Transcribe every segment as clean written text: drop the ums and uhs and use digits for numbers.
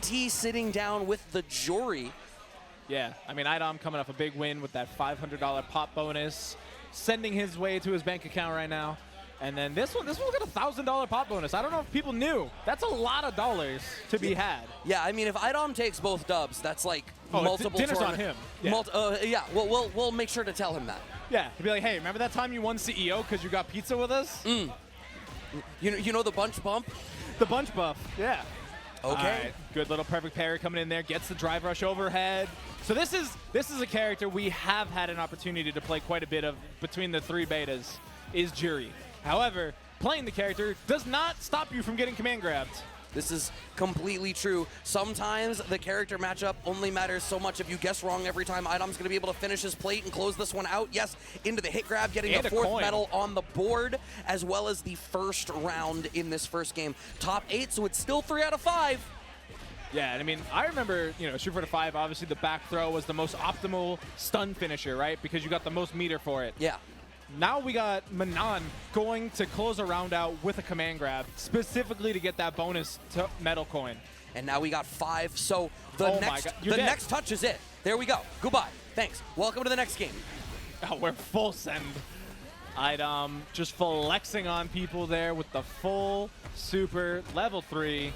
T sitting down with the jury. Yeah, I mean, IDOM coming off a big win with that $500 pop bonus, sending his way to his bank account right now. And then this one got a $1,000 pop bonus. I don't know if people knew. That's a lot of dollars to be had. Yeah, I mean, if IDOM takes both dubs, that's like multiple dinner's on him. Yeah. Yeah, we'll make sure to tell him that. Yeah, he'd be like, hey, remember that time you won CEO because you got pizza with us? You know the bunch bump? The bunch buff, yeah. Okay. Right. Good little perfect parry coming in there, gets the drive rush overhead. So this is a character we have had an opportunity to play quite a bit of between the 3 betas, is Jury. However, playing the character does not stop you from getting command grabbed. This is completely true. Sometimes the character matchup only matters so much. If you guess wrong every time, IDOM's going to be able to finish his plate and close this one out. Yes, into the hit grab, getting the 4th medal on the board, as well as the first round in this first game. Top 8, so it's still 3 out of 5. Yeah, and I mean, I remember, Street Fighter 5, obviously the back throw was the most optimal stun finisher, right? Because you got the most meter for it. Yeah. Now we got Manon going to close a round out with a command grab, specifically to get that bonus medal coin. And now we got 5, so the next touch is it. There we go. Goodbye. Thanks. Welcome to the next game. Oh, we're full send. IDOM just flexing on people there with the full super level 3.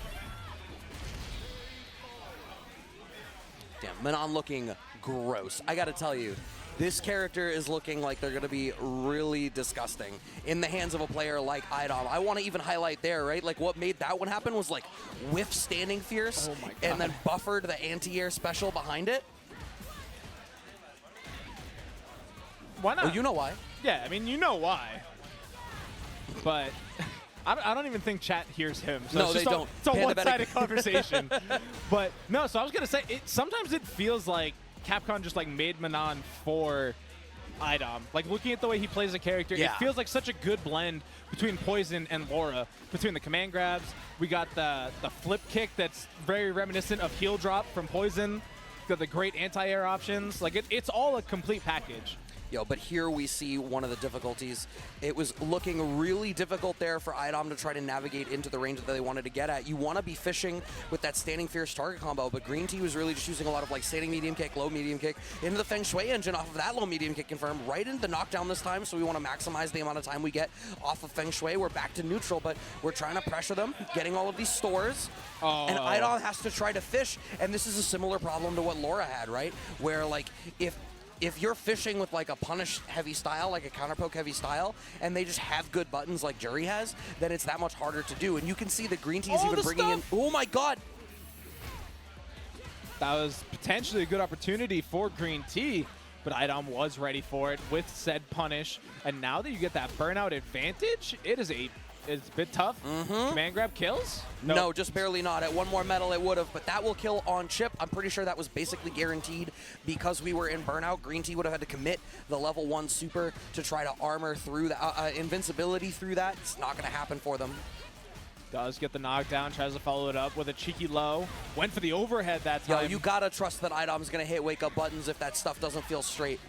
Damn, Manon looking gross. I gotta tell you, this character is looking like they're going to be really disgusting in the hands of a player like IDOM. I want to even highlight there, right? Like what made that one happen was like whiff standing fierce and then buffered the anti-air special behind it. Why not? Well, you know why. Yeah, I mean, you know why. But I don't even think chat hears him. So no, they don't. It's a one-sided conversation. But no, so I was going to say, sometimes it feels like Capcom just like made Manon for IDOM. Like looking at the way he plays a character, it feels like such a good blend between Poison and Laura. Between the command grabs, we got the flip kick that's very reminiscent of heel drop from Poison. Got the great anti-air options. Like it's all a complete package. Yo, but here we see one of the difficulties. It was looking really difficult there for IDOM to try to navigate into the range that they wanted to get at. You want to be fishing with that standing fierce target combo, but Green Tea was really just using a lot of like standing medium kick, low medium kick, into the Feng Shui engine off of that low medium kick confirmed, right into the knockdown this time, so we want to maximize the amount of time we get off of Feng Shui. We're back to neutral, but we're trying to pressure them, getting all of these stores, and IDOM has to try to fish, and this is a similar problem to what Laura had, right? Where like, if you're fishing with like a punish heavy style, like a counter poke heavy style, and they just have good buttons like Jury has, then it's that much harder to do. And you can see the Green Tea is even bringing in, oh my god! That was potentially a good opportunity for Green Tea, but IDOM was ready for it with said punish. And now that you get that burnout advantage, it's a bit tough. Command grab kills? Nope. No, just barely not. At one more medal it would have, but that will kill on chip. I'm pretty sure that was basically guaranteed because we were in burnout. Green Tea would have had to commit the level 1 super to try to armor through the invincibility through that. It's not going to happen for them. Does get the knockdown, tries to follow it up with a cheeky low. Went for the overhead that time. Yo, you got to trust that IDOM's going to hit wake up buttons if that stuff doesn't feel straight.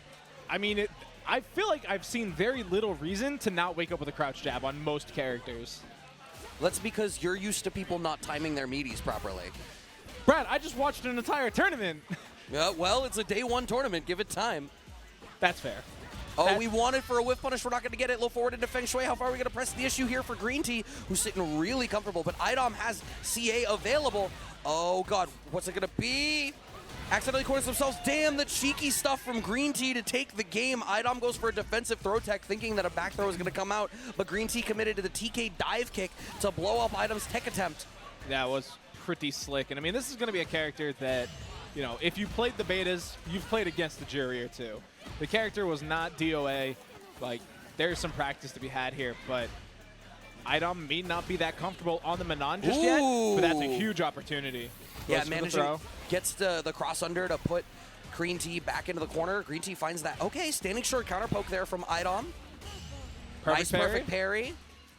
I mean, I feel like I've seen very little reason to not wake up with a crouch jab on most characters. That's because you're used to people not timing their meaties properly. Brad, I just watched an entire tournament. Yeah, well, it's a day 1 tournament. Give it time. That's fair. Oh, we wanted for a whiff punish. We're not going to get it. Low forward into Feng Shui. How far are we going to press the issue here for Green Tea, who's sitting really comfortable? But IDOM has CA available. Oh, God. What's it going to be? Accidentally corners themselves. Damn, the cheeky stuff from Green Tea to take the game. IDOM goes for a defensive throw tech, thinking that a back throw is going to come out, but Green Tea committed to the TK dive kick to blow up IDOM's tech attempt. That was pretty slick. And I mean, this is going to be a character that, if you played the betas, you've played against the Jury or two. The character was not DOA. Like, there's some practice to be had here, but IDOM may not be that comfortable on the Manon just yet, but that's a huge opportunity. Yeah, managing, gets the cross under to put Green Tea back into the corner. Green Tea finds that. Okay, standing short counter poke there from IDOM. Perfect parry.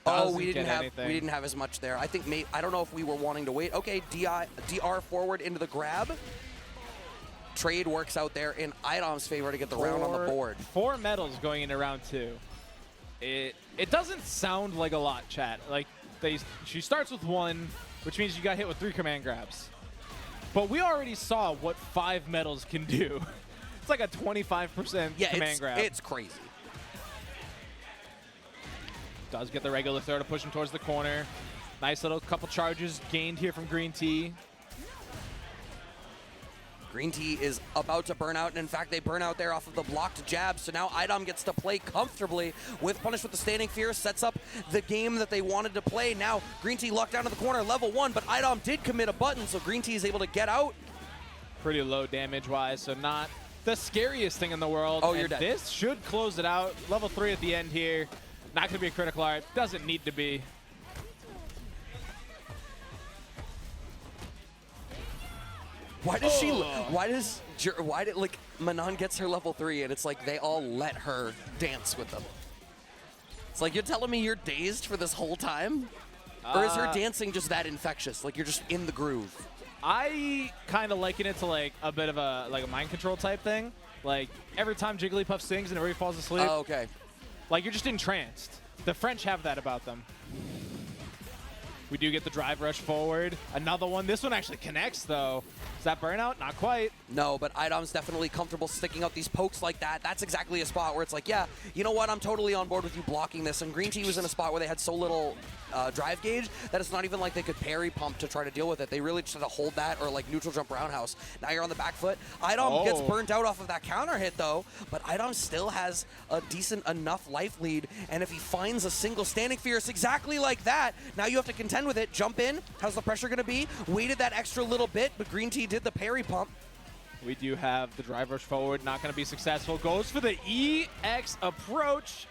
Oh, we didn't have as much there. I think I don't know if we were wanting to wait. Okay, DR forward into the grab. Trade works out there in IDOM's favor to get the round on the board. 4 medals going into round 2. It doesn't sound like a lot, chat. Like she starts with 1, which means you got hit with 3 command grabs. But we already saw what 5 metals can do. It's like a 25% command grab. It's crazy. Does get the regular throw to push him towards the corner. Nice little couple charges gained here from Green Tea. Green Tea is about to burn out, and in fact, they burn out there off of the blocked jab, so now IDOM gets to play comfortably with Punish with the Standing Fear, sets up the game that they wanted to play. Now, Green Tea locked down to the corner, level 1, but IDOM did commit a button, so Green Tea is able to get out. Pretty low damage-wise, so not the scariest thing in the world. Oh, you're dead. This should close it out. Level 3 at the end here. Not going to be a critical art. Doesn't need to be. Why does why did like Manon gets her level 3 and it's like they all let her dance with them? It's like, you're telling me you're dazed for this whole time? Or is her dancing just that infectious? Like you're just in the groove? I kind of liken it to like a bit of a mind control type thing. Like every time Jigglypuff sings and everybody falls asleep. Oh, okay. Like you're just entranced. The French have that about them. We do get the drive rush forward. Another one. This one actually connects, though. Is that burnout? Not quite. No, but IDOM's definitely comfortable sticking out these pokes like that. That's exactly a spot where it's like, yeah, you know what? I'm totally on board with you blocking this. And Green Tea was in a spot where they had so little drive gauge that it's not even like they could parry pump to try to deal with it. They really just had to hold that or like neutral jump roundhouse. Now you're on the back foot. IDOM gets burnt out off of that counter hit, though, but IDOM still has a decent enough life lead. And if he finds a single standing fierce exactly like that, now you have to contend with it. Jump in. How's the pressure going to be? Waited that extra little bit, but Green Tea did the parry pump. We do have the drive rush forward. Not going to be successful. Goes for the EX approach.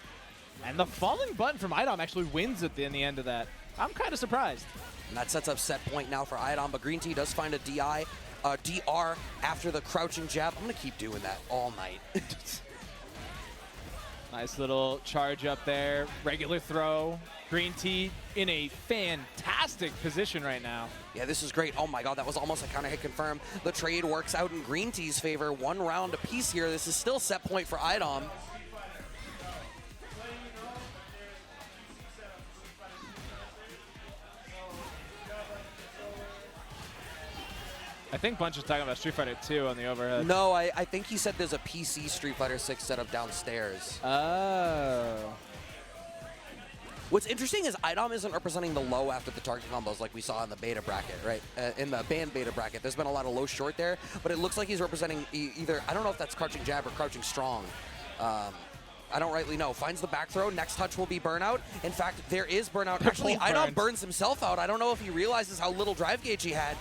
And the falling button from IDOM actually wins at the end of that. I'm kind of surprised. And that sets up set point now for IDOM, but Green Tea does find a DR after the crouching jab. I'm going to keep doing that all night. Nice little charge up there. Regular throw. Green Tea in a fantastic position right now. Yeah, this is great. Oh my god, that was almost a counter hit confirm. The trade works out in Green Tea's favor. 1 round apiece here. This is still set point for IDOM. I think Bunch is talking about Street Fighter 2 on the overhead. No, I think he said there's a PC Street Fighter 6 set up downstairs. Oh. What's interesting is IDOM isn't representing the low after the target combos like we saw in the beta bracket, right? In the banned beta bracket, there's been a lot of low short there, but it looks like he's representing either, I don't know if that's crouching jab or crouching strong. I don't rightly know. Finds the back throw. Next touch will be burnout. In fact, there is burnout. Actually, IDOM burns himself out. I don't know if he realizes how little drive gauge he had.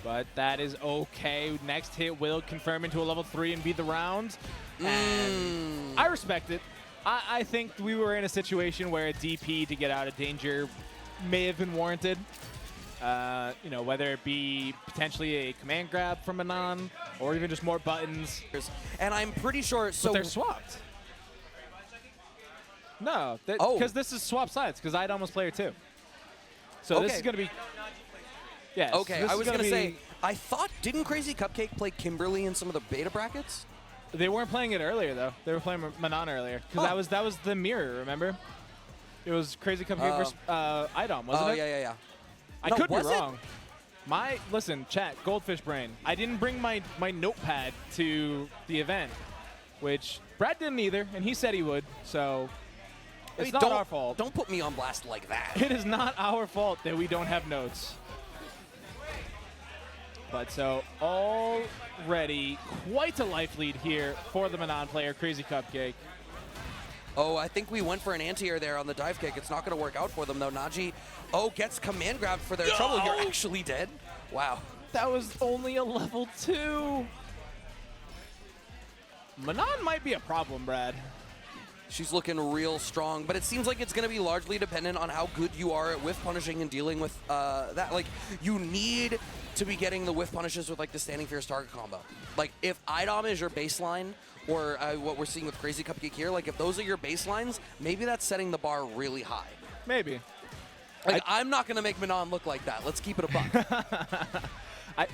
But that is okay. Next hit will confirm into a level 3 and be the round. And I respect it. I think we were in a situation where a DP to get out of danger may have been warranted. You know, whether it be potentially a command grab from Manon or even just more buttons. And I'm pretty sure. So but they're swapped. No, because this is swap sides. Because IDOM was player 2. So this is going to be. Yes, okay, I was going to say, I thought, didn't Crazy Cupcake play Kimberly in some of the beta brackets? They weren't playing it earlier, though. They were playing Manon earlier. Because that was the mirror, remember? It was Crazy Cupcake versus IDOM, wasn't it? Oh, yeah. I could be wrong. Listen, chat, Goldfish Brain. I didn't bring my notepad to the event, which Brad didn't either, and he said he would, so it's not our fault. Don't put me on blast like that. It is not our fault that we don't have notes. But so already quite a life lead here for the Manon player, Crazy Cupcake. Oh, I think we went for an anti-air there on the dive kick. It's not going to work out for them, though. NAJI, gets command grabbed for their trouble. You're actually dead? Wow. That was only a level 2. Manon might be a problem, Brad. She's looking real strong, but it seems like it's going to be largely dependent on how good you are at whiff punishing and dealing with that. Like, you need to be getting the whiff punishes with, like, the standing fierce target combo. Like, if IDOM is your baseline, or what we're seeing with Crazy Cupcake here, like, if those are your baselines, maybe that's setting the bar really high. Maybe. Like, I'm not going to make Manon look like that. Let's keep it a buck.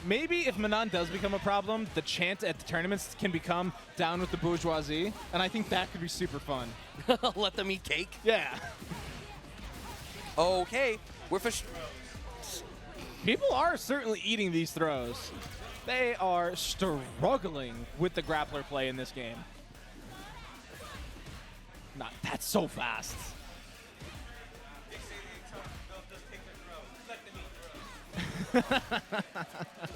Maybe if Manon does become a problem, the chant at the tournaments can become down with the bourgeoisie, and I think that could be super fun. Let them eat cake? Yeah. Okay. We're fish. People are certainly eating these throws. They are struggling with the grappler play in this game. That's so fast. All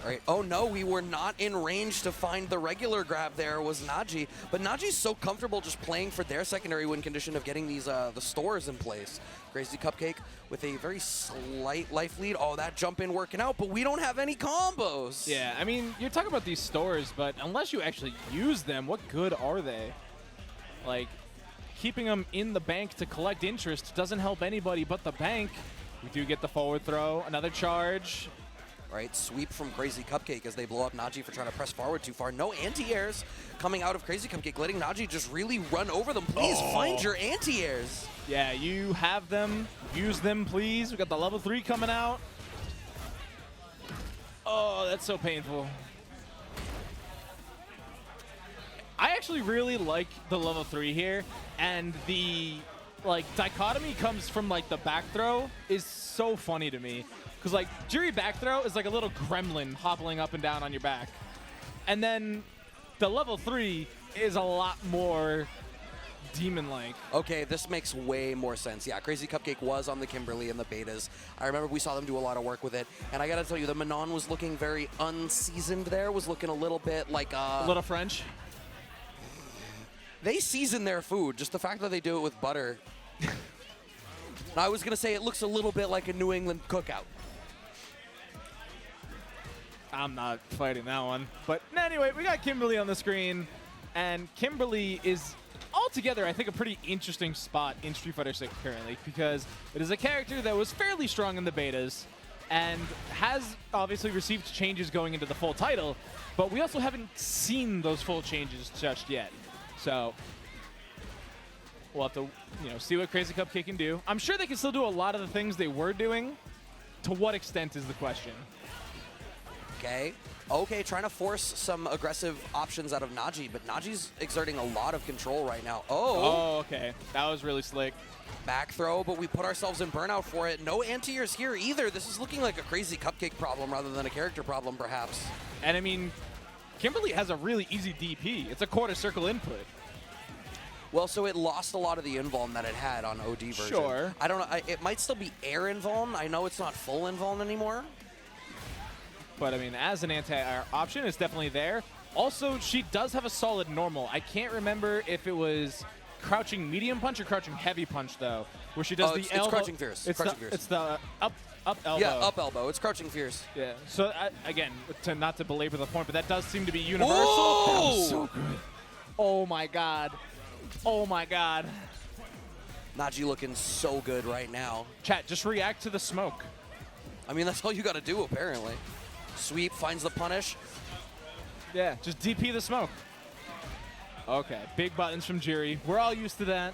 right. Oh no, we were not in range to find the regular grab. There was NAJI, but NAJI's so comfortable just playing for their secondary win condition of getting these the stores in place. Crazy CUPCAKE with a very slight life lead. Oh, that jump in working out, but we don't have any combos. Yeah, I mean, you're talking about these stores, but unless you actually use them, what good are they? Like, keeping them in the bank to collect interest doesn't help anybody but the bank. We do get the forward throw, another charge. Right, sweep from Crazy CUPCAKE as they blow up NAJI for trying to press forward too far. No anti-airs coming out of Crazy CUPCAKE, letting NAJI just really run over them. Please find your anti-airs. Yeah, you have them. Use them, please. We got the level 3 coming out. Oh, that's so painful. I actually really like the level 3 here, and the dichotomy comes from the back throw is so funny to me. Because Jury back throw is like a little gremlin hoppling up and down on your back. And then the level 3 is a lot more demon-like. Okay, this makes way more sense. Yeah, Crazy CUPCAKE was on the Kimberly and the betas. I remember we saw them do a lot of work with it. And I gotta tell you, the Manon was looking very unseasoned there, was looking a little bit like a little French? They season their food, just the fact that they do it with butter. I was gonna say it looks a little bit like a New England cookout. I'm not fighting that one. But anyway, we got Kimberly on the screen, and Kimberly is altogether, I think, a pretty interesting spot in Street Fighter 6 currently, because it is a character that was fairly strong in the betas and has obviously received changes going into the full title, but we also haven't seen those full changes just yet. So we'll have to, see what Crazy CUPCAKE can do. I'm sure they can still do a lot of the things they were doing. To what extent is the question? Okay, trying to force some aggressive options out of NAJI, but NAJI's exerting a lot of control right now. Oh, okay. That was really slick. Back throw, but we put ourselves in burnout for it. No anti-airs here either. This is looking like a Crazy CUPCAKE problem rather than a character problem, perhaps. And I mean, Kimberly has a really easy DP. It's a quarter circle input. Well, so it lost a lot of the invuln that it had on OD version. Sure. I don't know. It might still be air invuln. I know it's not full invuln anymore. But, I mean, as an anti-air option, it's definitely there. Also, she does have a solid normal. I can't remember if it was crouching medium punch or crouching heavy punch, though, where she does the elbow. It's crouching fierce. It's the up elbow. Yeah, up elbow. It's crouching fierce. Yeah. So, again, not to belabor the point, but that does seem to be universal. Whoa! That was so good. Oh, my God. Oh, my God. NAJI looking so good right now. Chat, just react to the smoke. I mean, that's all you got to do, apparently. Sweep, finds the punish. Yeah, just DP the smoke. Okay, big buttons from Jury. We're all used to that.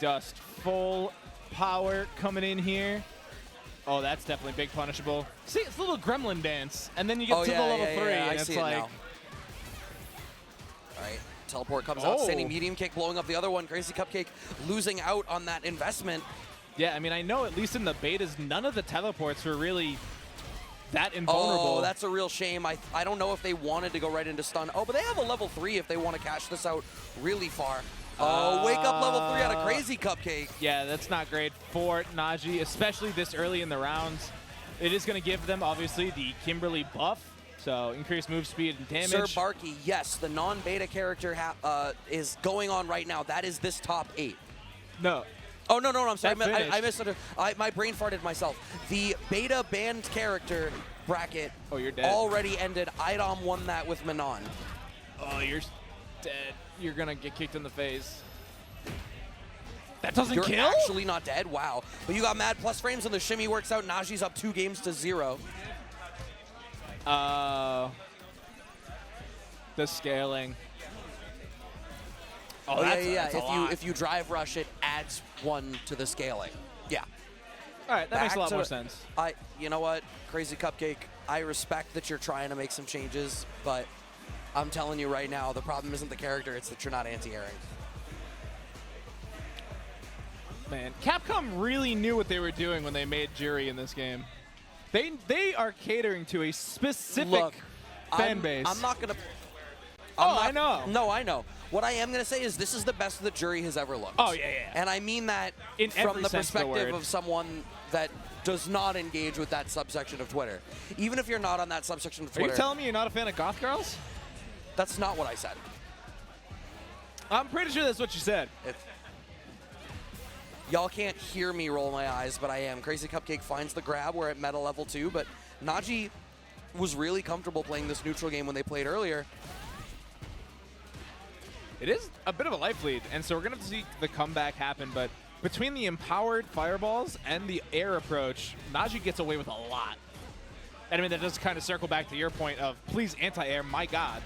Just full power coming in here. Oh, that's definitely big punishable. See, it's a little gremlin dance. And then you get to the level 3, and it's like... All right, teleport comes out, standing medium kick, blowing up the other one. Crazy CUPCAKE losing out on that investment. Yeah, I mean, I know at least in the betas, none of the teleports were really that invulnerable. Oh, that's a real shame. I don't know if they wanted to go right into stun. Oh, but they have a level 3 if they want to cash this out really far. Oh, wake up level 3 out of Crazy CUPCAKE. Yeah, that's not great for NAJI, especially this early in the rounds. It is going to give them, obviously, the Kimberly buff. So, increased move speed and damage. Sir Barky, yes, the non-beta character is going on right now. That is this top 8. No. Oh, no, I'm sorry. I misunderstood. My brain farted myself. The beta banned character bracket you're dead. Already ended. IDOM won that with Manon. Oh, you're dead. You're going to get kicked in the face. That doesn't kill? You're actually not dead? Wow. But you got mad plus frames and the shimmy works out. NAJI's up 2 games to 0. The scaling. Oh, yeah. If you drive rush, it adds 1 to the scaling. Yeah. All right, that makes a lot more sense. You know what, Crazy CUPCAKE, I respect that you're trying to make some changes, but I'm telling you right now, the problem isn't the character, it's that you're not anti-airing. Man, Capcom really knew what they were doing when they made Jury in this game. They are catering to a specific fan base. I'm not going to... I know. No, I know. What I am going to say is this is the best the Jury has ever looked. Oh, yeah. And I mean that from the perspective of someone that does not engage with that subsection of Twitter. Even if you're not on that subsection of Twitter. Are you telling me you're not a fan of goth girls? That's not what I said. I'm pretty sure that's what you said. Y'all can't hear me roll my eyes, but I am. Crazy CUPCAKE finds the grab. We're at meta level 2, but NAJI was really comfortable playing this neutral game when they played earlier. It is a bit of a life lead, and so we're going to see the comeback happen, but between the empowered fireballs and the air approach, NAJI gets away with a lot. And I mean, that does kind of circle back to your point of, please anti-air, my God.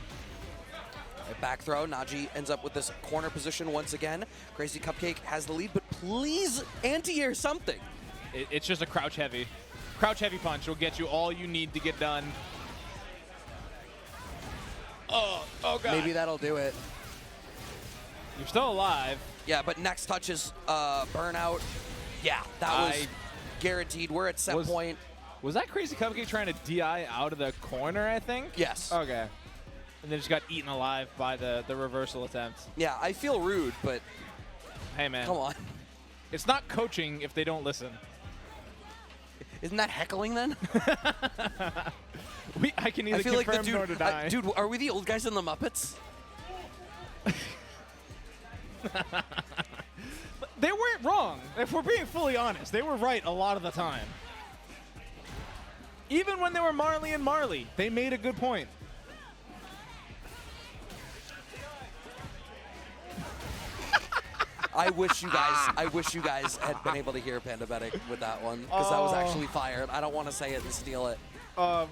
A back throw, NAJI ends up with this corner position once again. Crazy CUPCAKE has the lead, but please anti-air something. It's just a crouch heavy. Crouch heavy punch will get you all you need to get done. Oh God. Maybe that'll do it. You're still alive. Yeah, but next touch is burnout. Yeah, that was guaranteed. We're at set point. Was that Crazy CUPCAKE trying to DI out of the corner, I think? Yes. Okay. And then just got eaten alive by the reversal attempt. Yeah, I feel rude, but hey, man. Come on. It's not coaching if they don't listen. Isn't that heckling then? I can neither confirm nor deny. Dude, are we the old guys in the Muppets? They weren't wrong. If we're being fully honest, they were right a lot of the time. Even when they were Marley and Marley, they made a good point. I wish you guys had been able to hear Pandabedic with that one, because that was actually fire. I don't want to say it and steal it.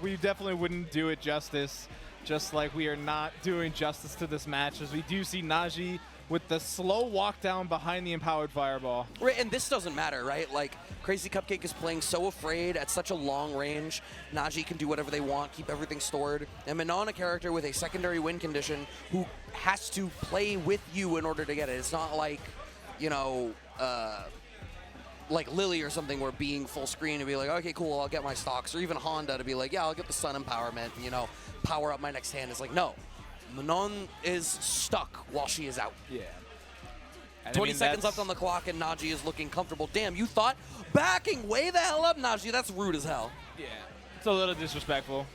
We definitely wouldn't do it justice, just like we are not doing justice to this match, as we do see NAJI with the slow walk down behind the empowered fireball. Right, and this doesn't matter, right? Like, Crazy CUPCAKE is playing so afraid at such a long range. NAJI can do whatever they want, keep everything stored. And Manon, a character with a secondary win condition who has to play with you in order to get it. It's not like, you know, like Lily or something where being full screen and be like, okay, cool, I'll get my stocks. Or even Honda to be like, yeah, I'll get the sun empowerment, you know, power up my next hand. It's like, no. Manon is stuck while she is out. Yeah. 20 seconds left on the clock, and NAJI is looking comfortable. Damn, you thought backing way the hell up, NAJI. That's rude as hell. Yeah. It's a little disrespectful.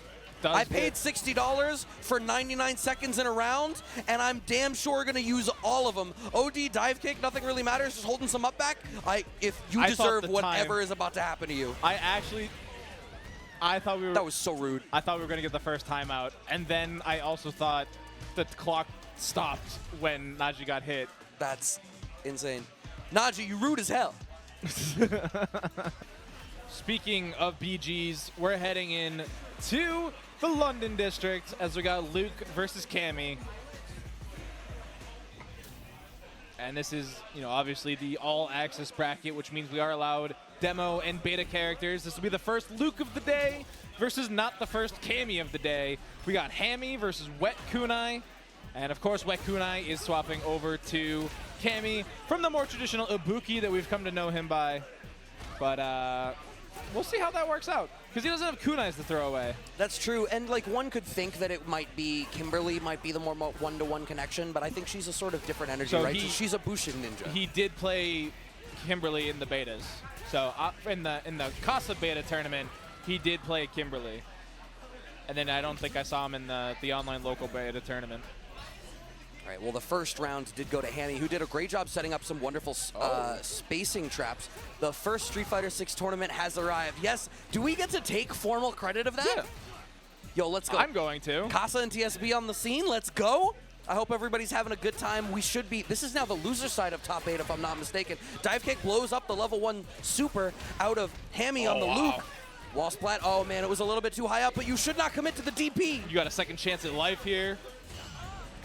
I paid $60 for 99 seconds in a round, and I'm damn sure going to use all of them. OD, dive kick, nothing really matters, just holding some up back. If you deserve whatever is about to happen to you. I thought we were... That was so rude. I thought we were going to get the first timeout, and then I also thought the clock stopped when NAJI got hit. That's insane. NAJI, you rude as hell. Speaking of BGs, we're heading in to the London district as we got Luke versus Cammy. And this is, you know, obviously the all-access bracket, which means we are allowed demo and beta characters. This will be the first Luke of the day versus not the first Cammy of the day. We got Hammy versus WETKUNAI. And of course, WETKUNAI is swapping over to Cammy from the more traditional Ibuki that we've come to know him by. But we'll see how that works out, because he doesn't have kunais to throw away. That's true, and like one could think that it might be Kimberly might be the more one-to-one connection, but I think she's a sort of different energy, right? She's a Bushin ninja. He did play Kimberly in the betas. So in the Casa beta tournament, he did play Kimberly. And then I don't think I saw him in the online local beta tournament. All right, well, the first round did go to Hammy, who did a great job setting up some wonderful spacing traps. The first Street Fighter 6 tournament has arrived. Yes, do we get to take formal credit of that? Yeah. Yo, let's go. I'm going to. Casa and TSB on the scene. Let's go. I hope everybody's having a good time. We should be. This is now the loser side of top 8, if I'm not mistaken. Dive kick blows up the level 1 super out of Hammy on the loop. Wall splat. Oh, man, it was a little bit too high up, but you should not commit to the DP. You got a second chance at life here.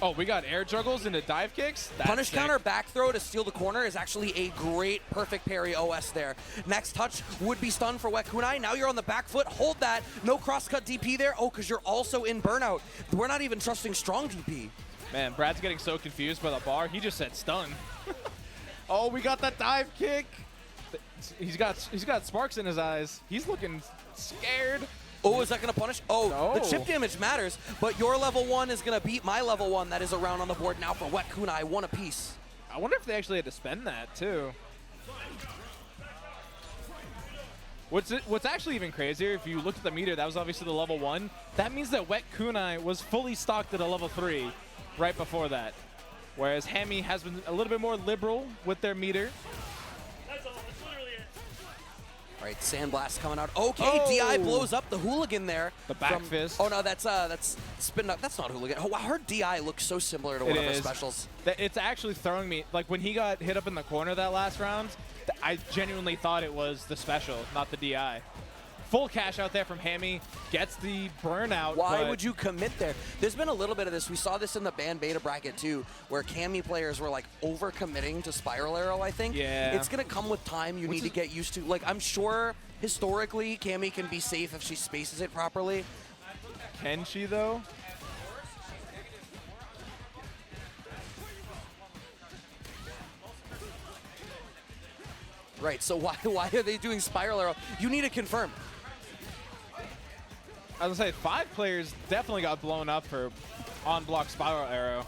Oh, we got air juggles into dive kicks? That's Punish sick. counter back throw to steal the corner is actually a great perfect parry OS there. Next touch would be stun for WETKUNAI. Now you're on the back foot. Hold that. No cross-cut DP there. Oh, because you're also in burnout. We're not even trusting strong DP. Man, Brad's getting so confused by the bar. He just said stun. Oh, we got that dive kick. He's got sparks in his eyes. He's looking scared. Oh, is that going to punish? Oh, no. The chip damage matters, but your level 1 is going to beat my level 1. That is a round on the board now for WETKUNAI, 1 apiece. I wonder if they actually had to spend that, too. What's actually even crazier, if you look at the meter, that was obviously the level 1. That means that WETKUNAI was fully stocked at a level 3 right before that. Whereas HAMMY has been a little bit more liberal with their meter. That's all. That's literally it. All right, Sandblast coming out. Okay, DI blows up the hooligan there. The back fist. Oh no, that's spin up. That's not hooligan. Oh, her DI looks so similar to one of her specials. It's actually throwing me, like when he got hit up in the corner that last round, I genuinely thought it was the special, not the DI. Full cash out there from HAMMY, gets the burnout. Why would you commit there? There's been a little bit of this. We saw this in the banned beta bracket too, where HAMMY players were like over-committing to Spiral Arrow, I think. Yeah. It's going to come with time. You need to get used to. Like, I'm sure historically HAMMY can be safe if she spaces it properly. Can she, though? Right, so why are they doing Spiral Arrow? You need to confirm. I was going to say, 5 players definitely got blown up for on-block Spiral Arrow.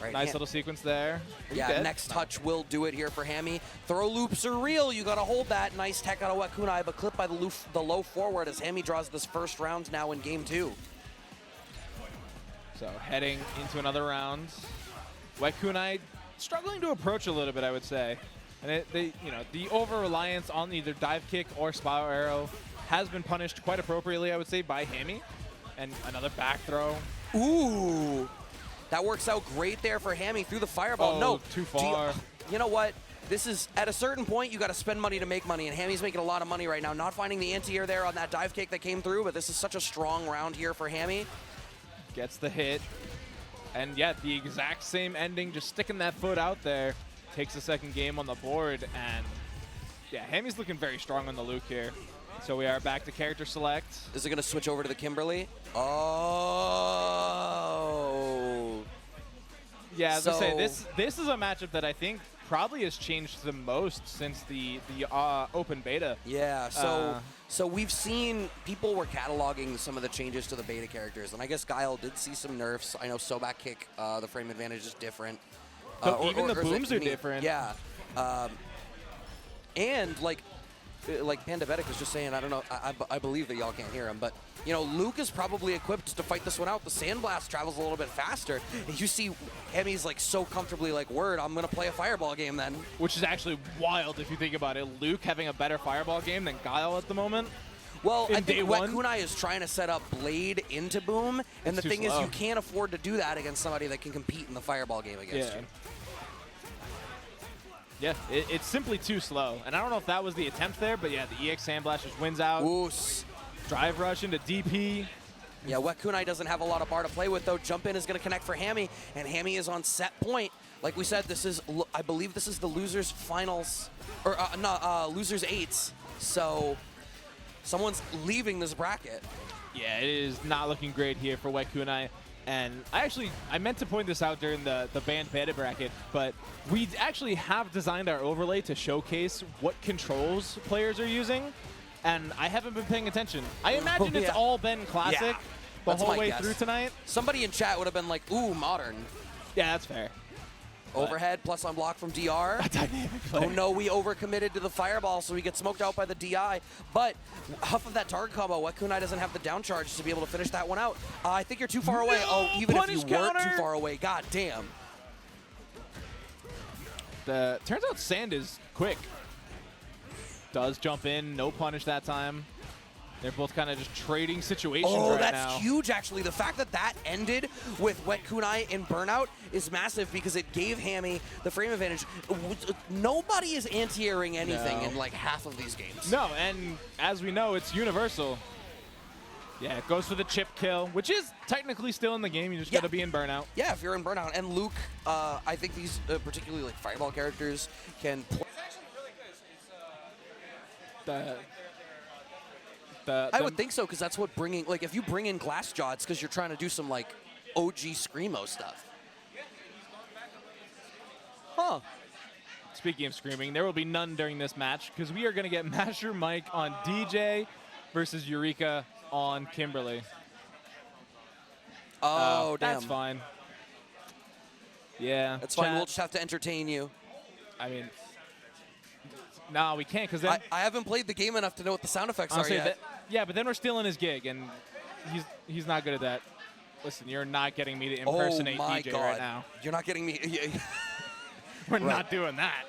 Right, nice little sequence there. Yeah, next touch will do it here for HAMMY. Throw loops are real. You got to hold that. Nice tech out of WETKUNAI, but clipped by the low forward as HAMMY draws this first round now in game 2. So heading into another round. WETKUNAI struggling to approach a little bit, I would say. And the over-reliance on either dive kick or Spiral Arrow has been punished quite appropriately, I would say, by HAMMY. And another back throw. Ooh. That works out great there for HAMMY through the fireball. Oh, no. too far. You know what? This is, at a certain point, you got to spend money to make money, and HAMMY's making a lot of money right now. Not finding the anti-air there on that dive kick that came through, but this is such a strong round here for HAMMY. Gets the hit. And yeah, the exact same ending, just sticking that foot out there. Takes the second game on the board, and yeah, HAMMY's looking very strong on the Luke here. So we are back to character select. Is it going to switch over to the Kimberly? Oh. Yeah, as I say, this is a matchup that I think probably has changed the most since the open beta. Yeah, so we've seen people were cataloging some of the changes to the beta characters, and I guess Guile did see some nerfs. I know Soback Kick, the frame advantage is different. Even the booms are different. Yeah. And like Pandabetic was just saying, I don't know, I believe that y'all can't hear him, but you know, Luke is probably equipped to fight this one out. The Sandblast travels a little bit faster. And you see HAMMY's like so comfortably like, word, I'm going to play a fireball game then. Which is actually wild if you think about it. Luke having a better fireball game than Guile at the moment. Well, I think WETKUNAI is trying to set up Blade into Boom, and the thing is you can't afford to do that against somebody that can compete in the fireball game against you. Yeah, it's simply too slow. And I don't know if that was the attempt there, but yeah, the EX Sandblast just wins out. Oos. Drive rush into DP. Yeah, WETKUNAI doesn't have a lot of bar to play with, though. Jump in is going to connect for HAMMY, and HAMMY is on set point. Like we said, this is, I believe this is the losers finals, or losers eights. So someone's leaving this bracket. Yeah, it is not looking great here for WETKUNAI. And I meant to point this out during the banned beta bracket, but we actually have designed our overlay to showcase what controls players are using, and I haven't been paying attention. I imagine it's all been classic the whole way through tonight. Somebody in chat would have been like, ooh, modern. Yeah, that's fair. Overhead plus on block from DR. Oh no, we overcommitted to the fireball, so we get smoked out by the DI. But off of that target combo, WETKUNAI doesn't have the down charge to be able to finish that one out. I think you're too far away. Oh, even if you weren't too far away, god damn. Turns out Sand is quick. Does jump in, no punish that time. They're both kind of just trading situations right now. Oh, that's huge, actually. The fact that that ended with WETKUNAI in burnout is massive because it gave HAMMY the frame advantage. Nobody is anti-airing anything in like half of these games. No, and as we know, it's universal. Yeah, it goes for the chip kill, which is technically still in the game. You just got to be in burnout. Yeah, if you're in burnout. And Luke, I think these particularly like fireball characters can play. It's actually really good. I would think so, because that's what bringing, like, if you bring in Glassjaw, it's because you're trying to do some, like, OG Screamo stuff. Huh. speaking of screaming, there will be none during this match because we are going to get Masher Mike on DJ versus Eureka on Kimberly. Oh, damn. That's fine. Yeah. That's fine. We'll just have to entertain you. I mean, no, we can't because then I haven't played the game enough to know what the sound effects are yet. Yeah, but then we're stealing his gig, and he's not good at that. Listen, you're not getting me to impersonate DJ right now. You're not getting me. We're not doing that.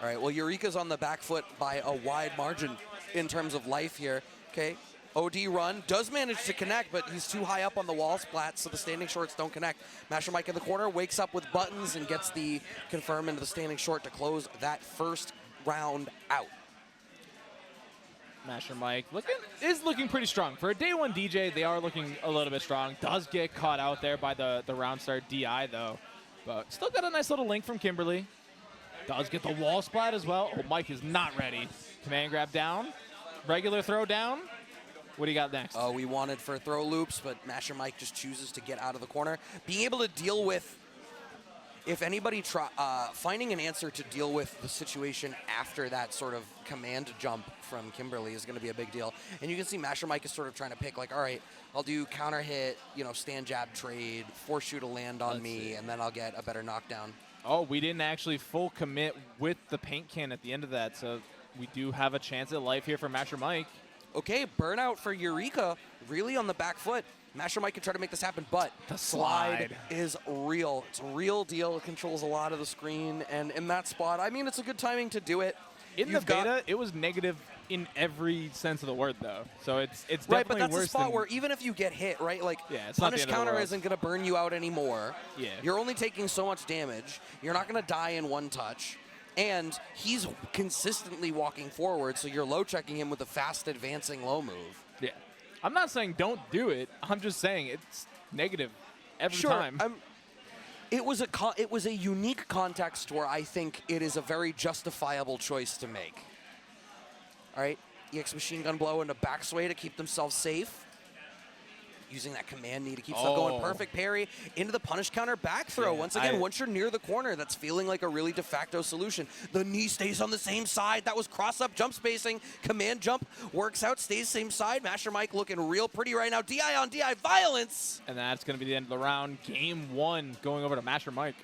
All right, well, Eureka's on the back foot by a wide margin in terms of life here. Okay, OD run does manage to connect, but he's too high up on the wall splat, so the standing shorts don't connect. Masher Mike in the corner wakes up with buttons and gets the confirm into the standing short to close that first round out. Masher Mike is looking pretty strong. For a day one DJ, they are looking a little bit strong. Does get caught out there by the round start DI, though. But still got a nice little link from Kimberly. Does get the wall splat as well. Oh, Mike is not ready. Command grab down. Regular throw down. What do you got next? Oh, we wanted for throw loops, but Masher Mike just chooses to get out of the corner. Being able to deal with, if anybody finding an answer to deal with the situation after that sort of command jump from Kimberly is going to be a big deal. And you can see Masher Mike is sort of trying to pick, like, all right, I'll do counter hit, stand jab trade, force you to land on me, and then I'll get a better knockdown. Oh, we didn't actually full commit with the paint can at the end of that, so we do have a chance at life here for Masher Mike. Okay, burnout for Eureka, really on the back foot. Masher Mike can try to make this happen, but the slide is real. It's a real deal. It controls a lot of the screen, and in that spot, I mean, it's a good timing to do it. In the beta, it was negative in every sense of the word, though. So it's definitely right, but that's worse a spot where even if you get hit, right, like punish counter isn't going to burn you out anymore. Yeah. You're only taking so much damage. You're not going to die in one touch. And he's consistently walking forward, so you're low checking him with a fast advancing low move. Yeah. I'm not saying don't do it. I'm just saying it's negative every time. It was a unique context where I think it is a very justifiable choice to make. All right, EX machine gun blow into back sway to keep themselves safe. Using that command knee to keep stuff going. Perfect parry into the punish counter back throw. Once again, once you're near the corner, that's feeling like a really de facto solution. The knee stays on the same side. That was cross-up jump spacing. Command jump works out, stays same side. Masher Mike looking real pretty right now. DI on DI violence. And that's going to be the end of the round. Game one going over to Masher Mike.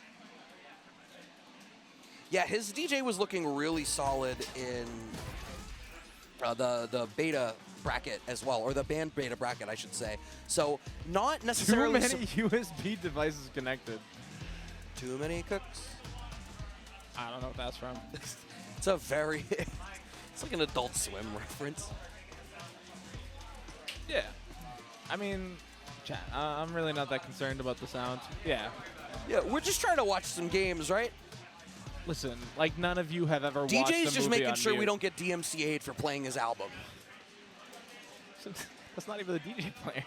Yeah, his DJ was looking really solid in the beta bracket as well, or the banned beta bracket, I should say. So not necessarily too many USB devices connected. Too many cooks. I don't know what that's from. It's a very, it's like an Adult Swim reference. Yeah, I mean, chat, I'm really not that concerned about the sound. Yeah, we're just trying to watch some games, right? Listen, like none of you have ever watched a movie DJ's just making sure mute. we don't get DMCA'd for playing his album. That's not even the DJ player.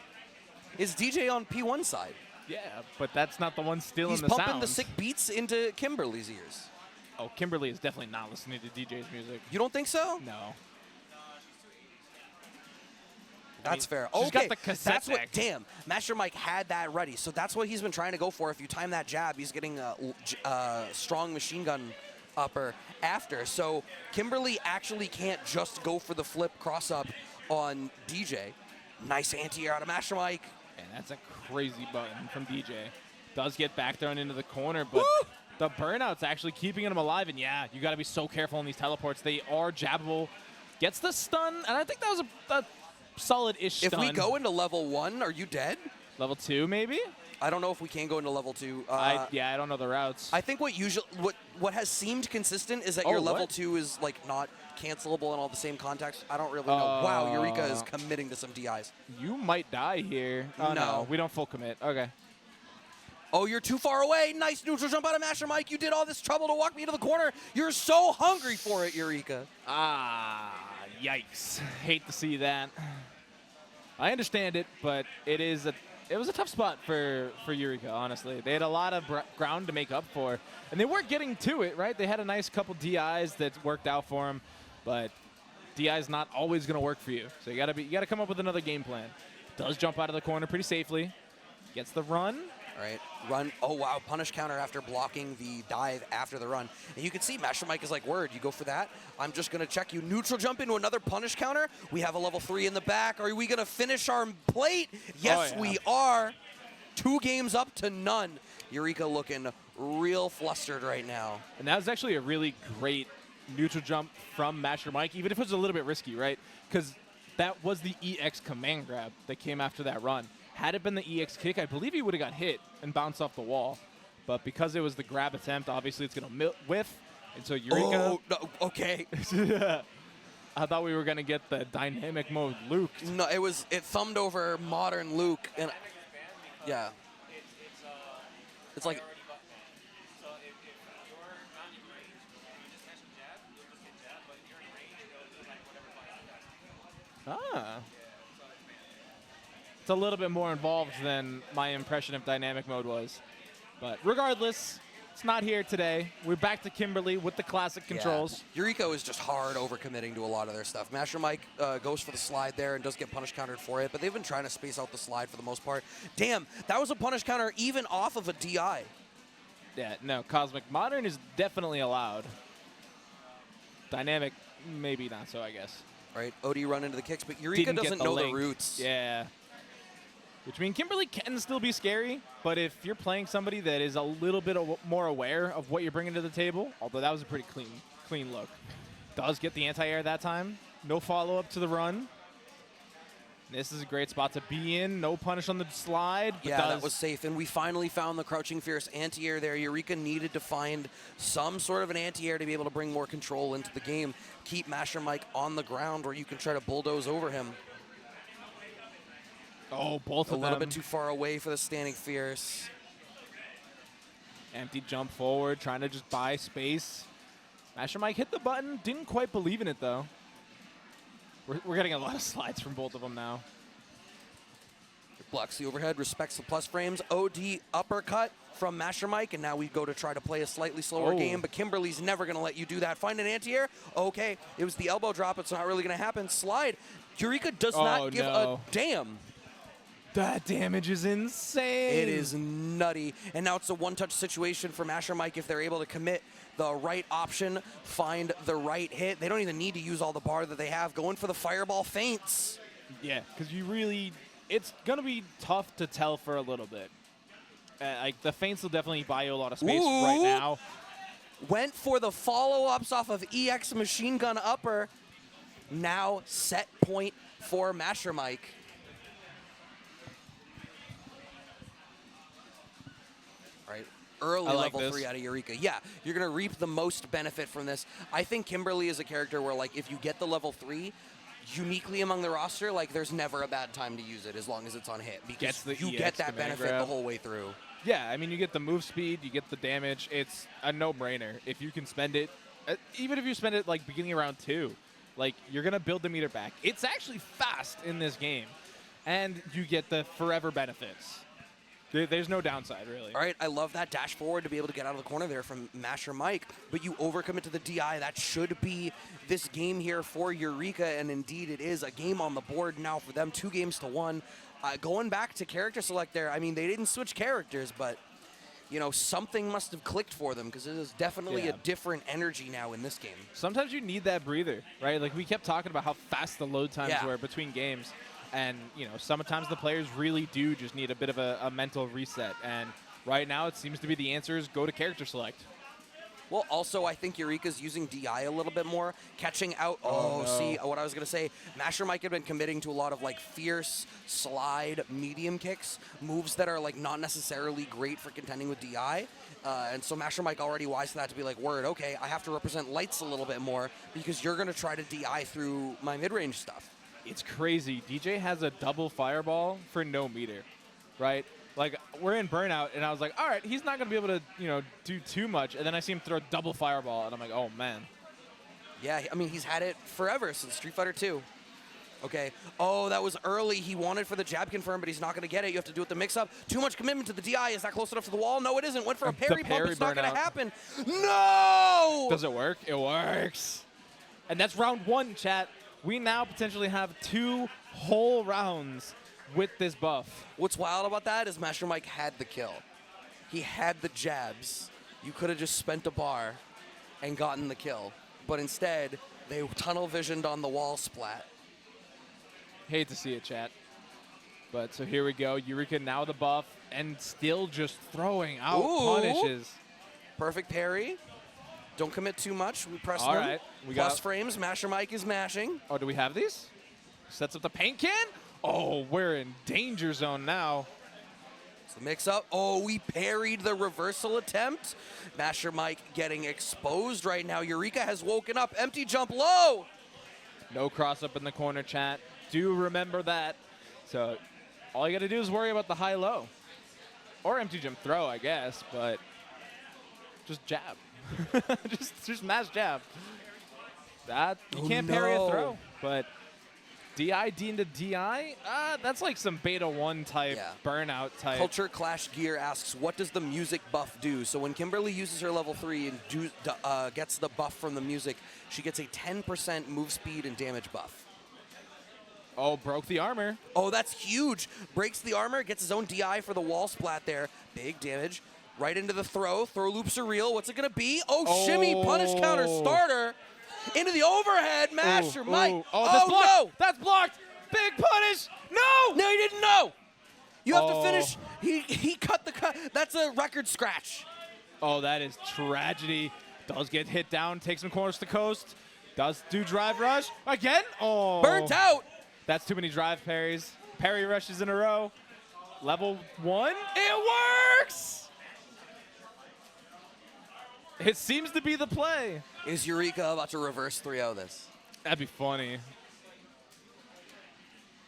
Is DJ on P1 side? Yeah, but that's not the one stealing the sound. He's pumping the sick beats into Kimberly's ears. Oh, Kimberly is definitely not listening to DJ's music. You don't think so? No. That's fair. She's Okay, got the cassette that's what. deck. Damn, Masher Mike had that ready, so that's what he's been trying to go for. If you time that jab, he's getting a strong machine gun upper after. So Kimberly actually can't just go for the flip cross up on DJ. Nice anti-air out of Masher Mike. And that's a crazy button from DJ. Does get back thrown into the corner, but the burnout's actually keeping him alive. And yeah, you got to be so careful in these teleports. They are jabbable. Gets the stun, and I think that was a solid-ish stun. If we go into level 1, are you dead? Level 2, maybe? I don't know if we can go into level 2. I don't know the routes. I think what has seemed consistent is that your level 2 is like not cancelable in all the same contexts. I don't really know. Wow, Eureka is committing to some DIs. You might die here. Oh, no, we don't full commit. Okay. Oh, you're too far away. Nice neutral jump out of Masher Mike. You did all this trouble to walk me into the corner. You're so hungry for it, Eureka. Yikes. Hate to see that. I understand it, but it was a tough spot for Eureka, honestly. They had a lot of ground to make up for, and they weren't getting to it, right? They had a nice couple DIs that worked out for them, but DI's not always going to work for you. So you got to come up with another game plan. Does jump out of the corner pretty safely. Gets the run. All right, run. Oh, wow, punish counter after blocking the dive after the run. And you can see Master Mike is like, word, you go for that? I'm just going to check you. Neutral jump into another punish counter. We have a level 3 in the back. Are we going to finish our plate? Yes, we are. 2 games up to none. Eureka looking real flustered right now. And that was actually a really great neutral jump from Master Mike, even if it was a little bit risky, right? Because that was the EX command grab that came after that run. Had it been the EX kick, I believe he would have got hit and bounced off the wall. But because it was the grab attempt, obviously it's going to whiff. And so Eureka... Oh, no, okay. I thought we were going to get the dynamic mode Luke. No, it thumbed over modern Luke. And yeah. It's like... Ah. It's a little bit more involved than my impression of dynamic mode was. But regardless, it's not here today. We're back to Kimberly with the classic controls. Yeah. Eureka is just hard overcommitting to a lot of their stuff. Master Mike goes for the slide there and does get punish countered for it, but they've been trying to space out the slide for the most part. Damn, that was a punish counter even off of a DI. Yeah, no, Cosmic Modern is definitely allowed. Dynamic, maybe not so, I guess. All right, OD run into the kicks, but Eureka doesn't know the roots. Yeah. Which means Kimberly can still be scary, but if you're playing somebody that is a little bit more aware of what you're bringing to the table, although that was a pretty clean look, does get the anti-air that time. No follow-up to the run. This is a great spot to be in. No punish on the slide. Yeah, that was safe, and we finally found the Crouching Fierce anti-air there. Eureka needed to find some sort of an anti-air to be able to bring more control into the game. Keep Master Mike on the ground where you can try to bulldoze over him. Oh, both of them. A little bit too far away for the Standing Fierce. Empty jump forward, trying to just buy space. Master Mike hit the button, didn't quite believe in it, though. We're getting a lot of slides from both of them now. Blocks the overhead, respects the plus frames. OD uppercut from Master Mike, and now we go to try to play a slightly slower game, but Kimberly's never going to let you do that. Find an anti-air. Okay, it was the elbow drop. It's not really going to happen. Slide. Eureka does not give a damn. That damage is insane. It is nutty. And now it's a one-touch situation for Master Mike if they're able to commit the right option, find the right hit. They don't even need to use all the bar that they have. Going for the fireball feints. Yeah, because it's going to be tough to tell for a little bit. Like the feints will definitely buy you a lot of space right now. Went for the follow-ups off of EX machine gun upper. Now set point for Master Mike. Early level 3 out of Eureka. Yeah, you're going to reap the most benefit from this. I think Kimberly is a character where, like, if you get the level 3, uniquely among the roster, like, there's never a bad time to use it as long as it's on hit. Because you get that benefit the whole way through. Yeah, I mean, you get the move speed, you get the damage. It's a no-brainer. If you can spend it, even if you spend it, like, beginning of round 2, like, you're going to build the meter back. It's actually fast in this game. And you get the forever benefits. There's no downside, really. All right, I love that dash forward to be able to get out of the corner there from Master Mike, but you overcommit to the DI. That should be this game here for Eureka, and indeed it is a game on the board now for them, 2 games to 1. Going back to character select there, I mean, they didn't switch characters, but, you know, something must have clicked for them because it is definitely a different energy now in this game. Sometimes you need that breather, right? Like, we kept talking about how fast the load times were between games. And, you know, sometimes the players really do just need a bit of a mental reset. And right now it seems to be the answer is go to character select. Well, also, I think Eureka's using DI a little bit more, catching out. See, what I was going to say, Master Mike had been committing to a lot of, like, fierce, slide, medium kicks, moves that are, like, not necessarily great for contending with DI. And so Master Mike already wise to that to be like, word, okay, I have to represent lights a little bit more because you're going to try to DI through my mid-range stuff. It's crazy. DJ has a double fireball for no meter, right? Like, we're in burnout, and I was like, all right, he's not going to be able to, you know, do too much. And then I see him throw double fireball, and I'm like, oh, man. Yeah, I mean, he's had it forever since Street Fighter 2. Okay. Oh, that was early. He wanted for the jab confirm, but he's not going to get it. You have to do it the mix-up. Too much commitment to the DI. Is that close enough to the wall? No, it isn't. Went for a parry bump. It's not going to happen. No! Does it work? It works. And that's round 1, chat. We now potentially have 2 whole rounds with this buff. What's wild about that is Master Mike had the kill. he had the jabs, you could have just spent a bar and gotten the kill. But instead, they tunnel visioned on the wall splat. Hate to see it, chat. But so here we go. Eureka now the buff and still just throwing out punishes. Perfect parry. Don't commit too much. We press All them. right. We Plus got frames. MasherMike is mashing. Oh, do we have these? Sets up the paint can. Oh, we're in danger zone now. It's the mix up. Oh, we parried the reversal attempt. MasherMike getting exposed right now. Eureka has woken up. Empty jump low. No cross up in the corner, chat. Do remember that. So all you got to do is worry about the high-low. Or empty jump throw, I guess, but just jab. just mash jab. That you can't parry a throw, but DI D into DI, that's like some beta 1 type, burnout type. Culture Clash Gear asks, what does the music buff do? So when Kimberly uses her level 3 and gets the buff from the music, she gets a 10% move speed and damage buff. Oh, broke the armor. Oh, that's huge. Breaks the armor, gets his own DI for the wall splat there. Big damage. Right into the throw. Throw loops are real. What's it going to be? Oh, shimmy, punish counter, starter. Into the overhead, MasherMike. Oh, no. That's blocked. Big punish. No. No, he didn't know. You have to finish. He cut the cut. That's a record scratch. Oh, that is tragedy. Does get hit down, takes some corners to coast. Does do drive rush. Again? Oh. Burnt out. That's too many drive parries. Parry rushes in a row. Level 1. It works! It seems to be the play. Is Eureka about to reverse 3-0 this? That'd be funny.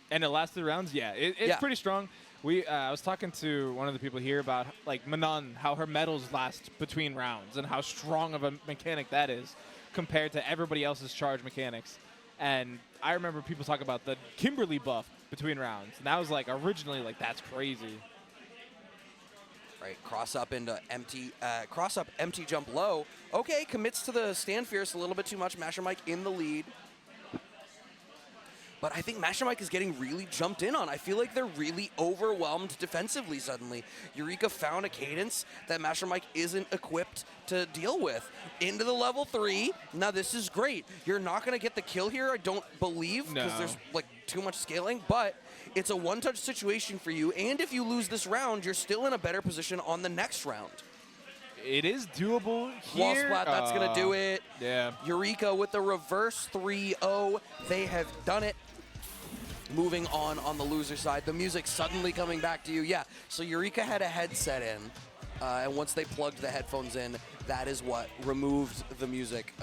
And it lasted rounds? Yeah, it's pretty strong. I was talking to one of the people here about like Manon, how her medals last between rounds and how strong of a mechanic that is compared to everybody else's charge mechanics. And I remember people talk about the Kimberly buff between rounds. And that was like originally like, that's crazy. Right, cross up into empty, empty jump low. Okay, commits to the stand fierce a little bit too much. MasherMike in the lead. But I think MasherMike is getting really jumped in on. I feel like they're really overwhelmed defensively suddenly. Eureka found a cadence that MasherMike isn't equipped to deal with. Into the level 3. Now this is great. You're not going to get the kill here, I don't believe, because there's like too much scaling, but it's a one-touch situation for you, and if you lose this round, you're still in a better position on the next round. It is doable here. Wall splat, that's going to do it. Yeah. Eureka with the reverse 3-0. They have done it. Moving on the loser side. The music suddenly coming back to you. Yeah, so Eureka had a headset in, and once they plugged the headphones in, that is what removed the music.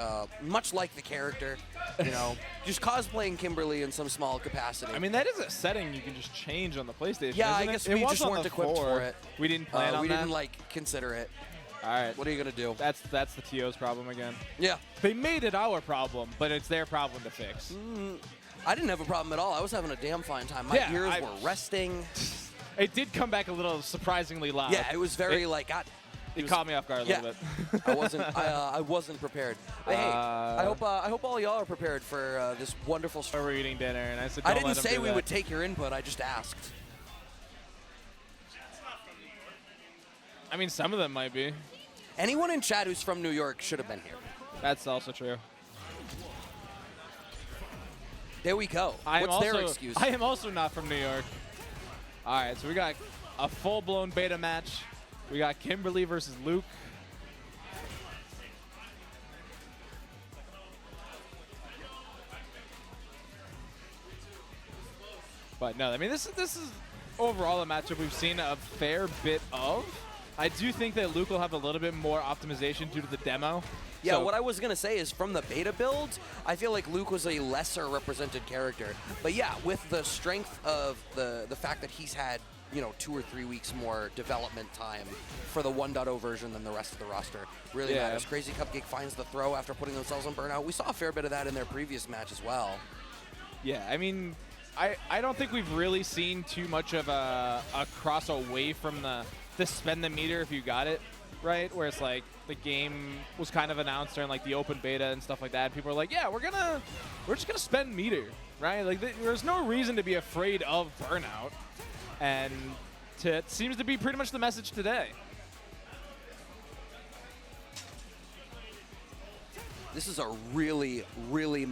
Much like the character, you know, just cosplaying Kimberly in some small capacity. I mean, that is a setting you can just change on the PlayStation. Yeah, I isn't guess it? we It just was on weren't the equipped 4. for it. We didn't plan on we that. didn't like consider it. All right. What are you gonna do? That's the TO's problem again. Yeah. They made it our problem, but it's their problem to fix. I didn't have a problem at all. I was having a damn fine time. My ears were resting. It did come back a little surprisingly loud. Yeah, it was very It caught me off guard a little bit. I wasn't prepared. But hey, I hope all y'all are prepared for this wonderful story. We're eating dinner, and I said, I didn't say we would take your input. I just asked. I mean, some of them might be. Anyone in chat who's from New York should have been here. That's also true. There we go. What's their excuse? I am also not from New York. All right, so we got a full-blown beta match. We got Kimberly versus Luke. But no, I mean, this is overall a matchup we've seen a fair bit of. I do think that Luke will have a little bit more optimization due to the demo. Yeah, so what I was going to say is from the beta build, I feel like Luke was a lesser represented character. But yeah, with the strength of the fact that he's had, you know, 2 or 3 weeks more development time for the 1.0 version than the rest of the roster. Really matters. Crazy Cupcake finds the throw after putting themselves on burnout. We saw a fair bit of that in their previous match as well. Yeah, I mean, I don't think we've really seen too much of a cross away from the spend the meter if you got it, right? Where it's like the game was kind of announced during like the open beta and stuff like that. And people are like, yeah, we're just gonna spend meter, right? Like there's no reason to be afraid of burnout. And it seems to be pretty much the message today. This is a really, really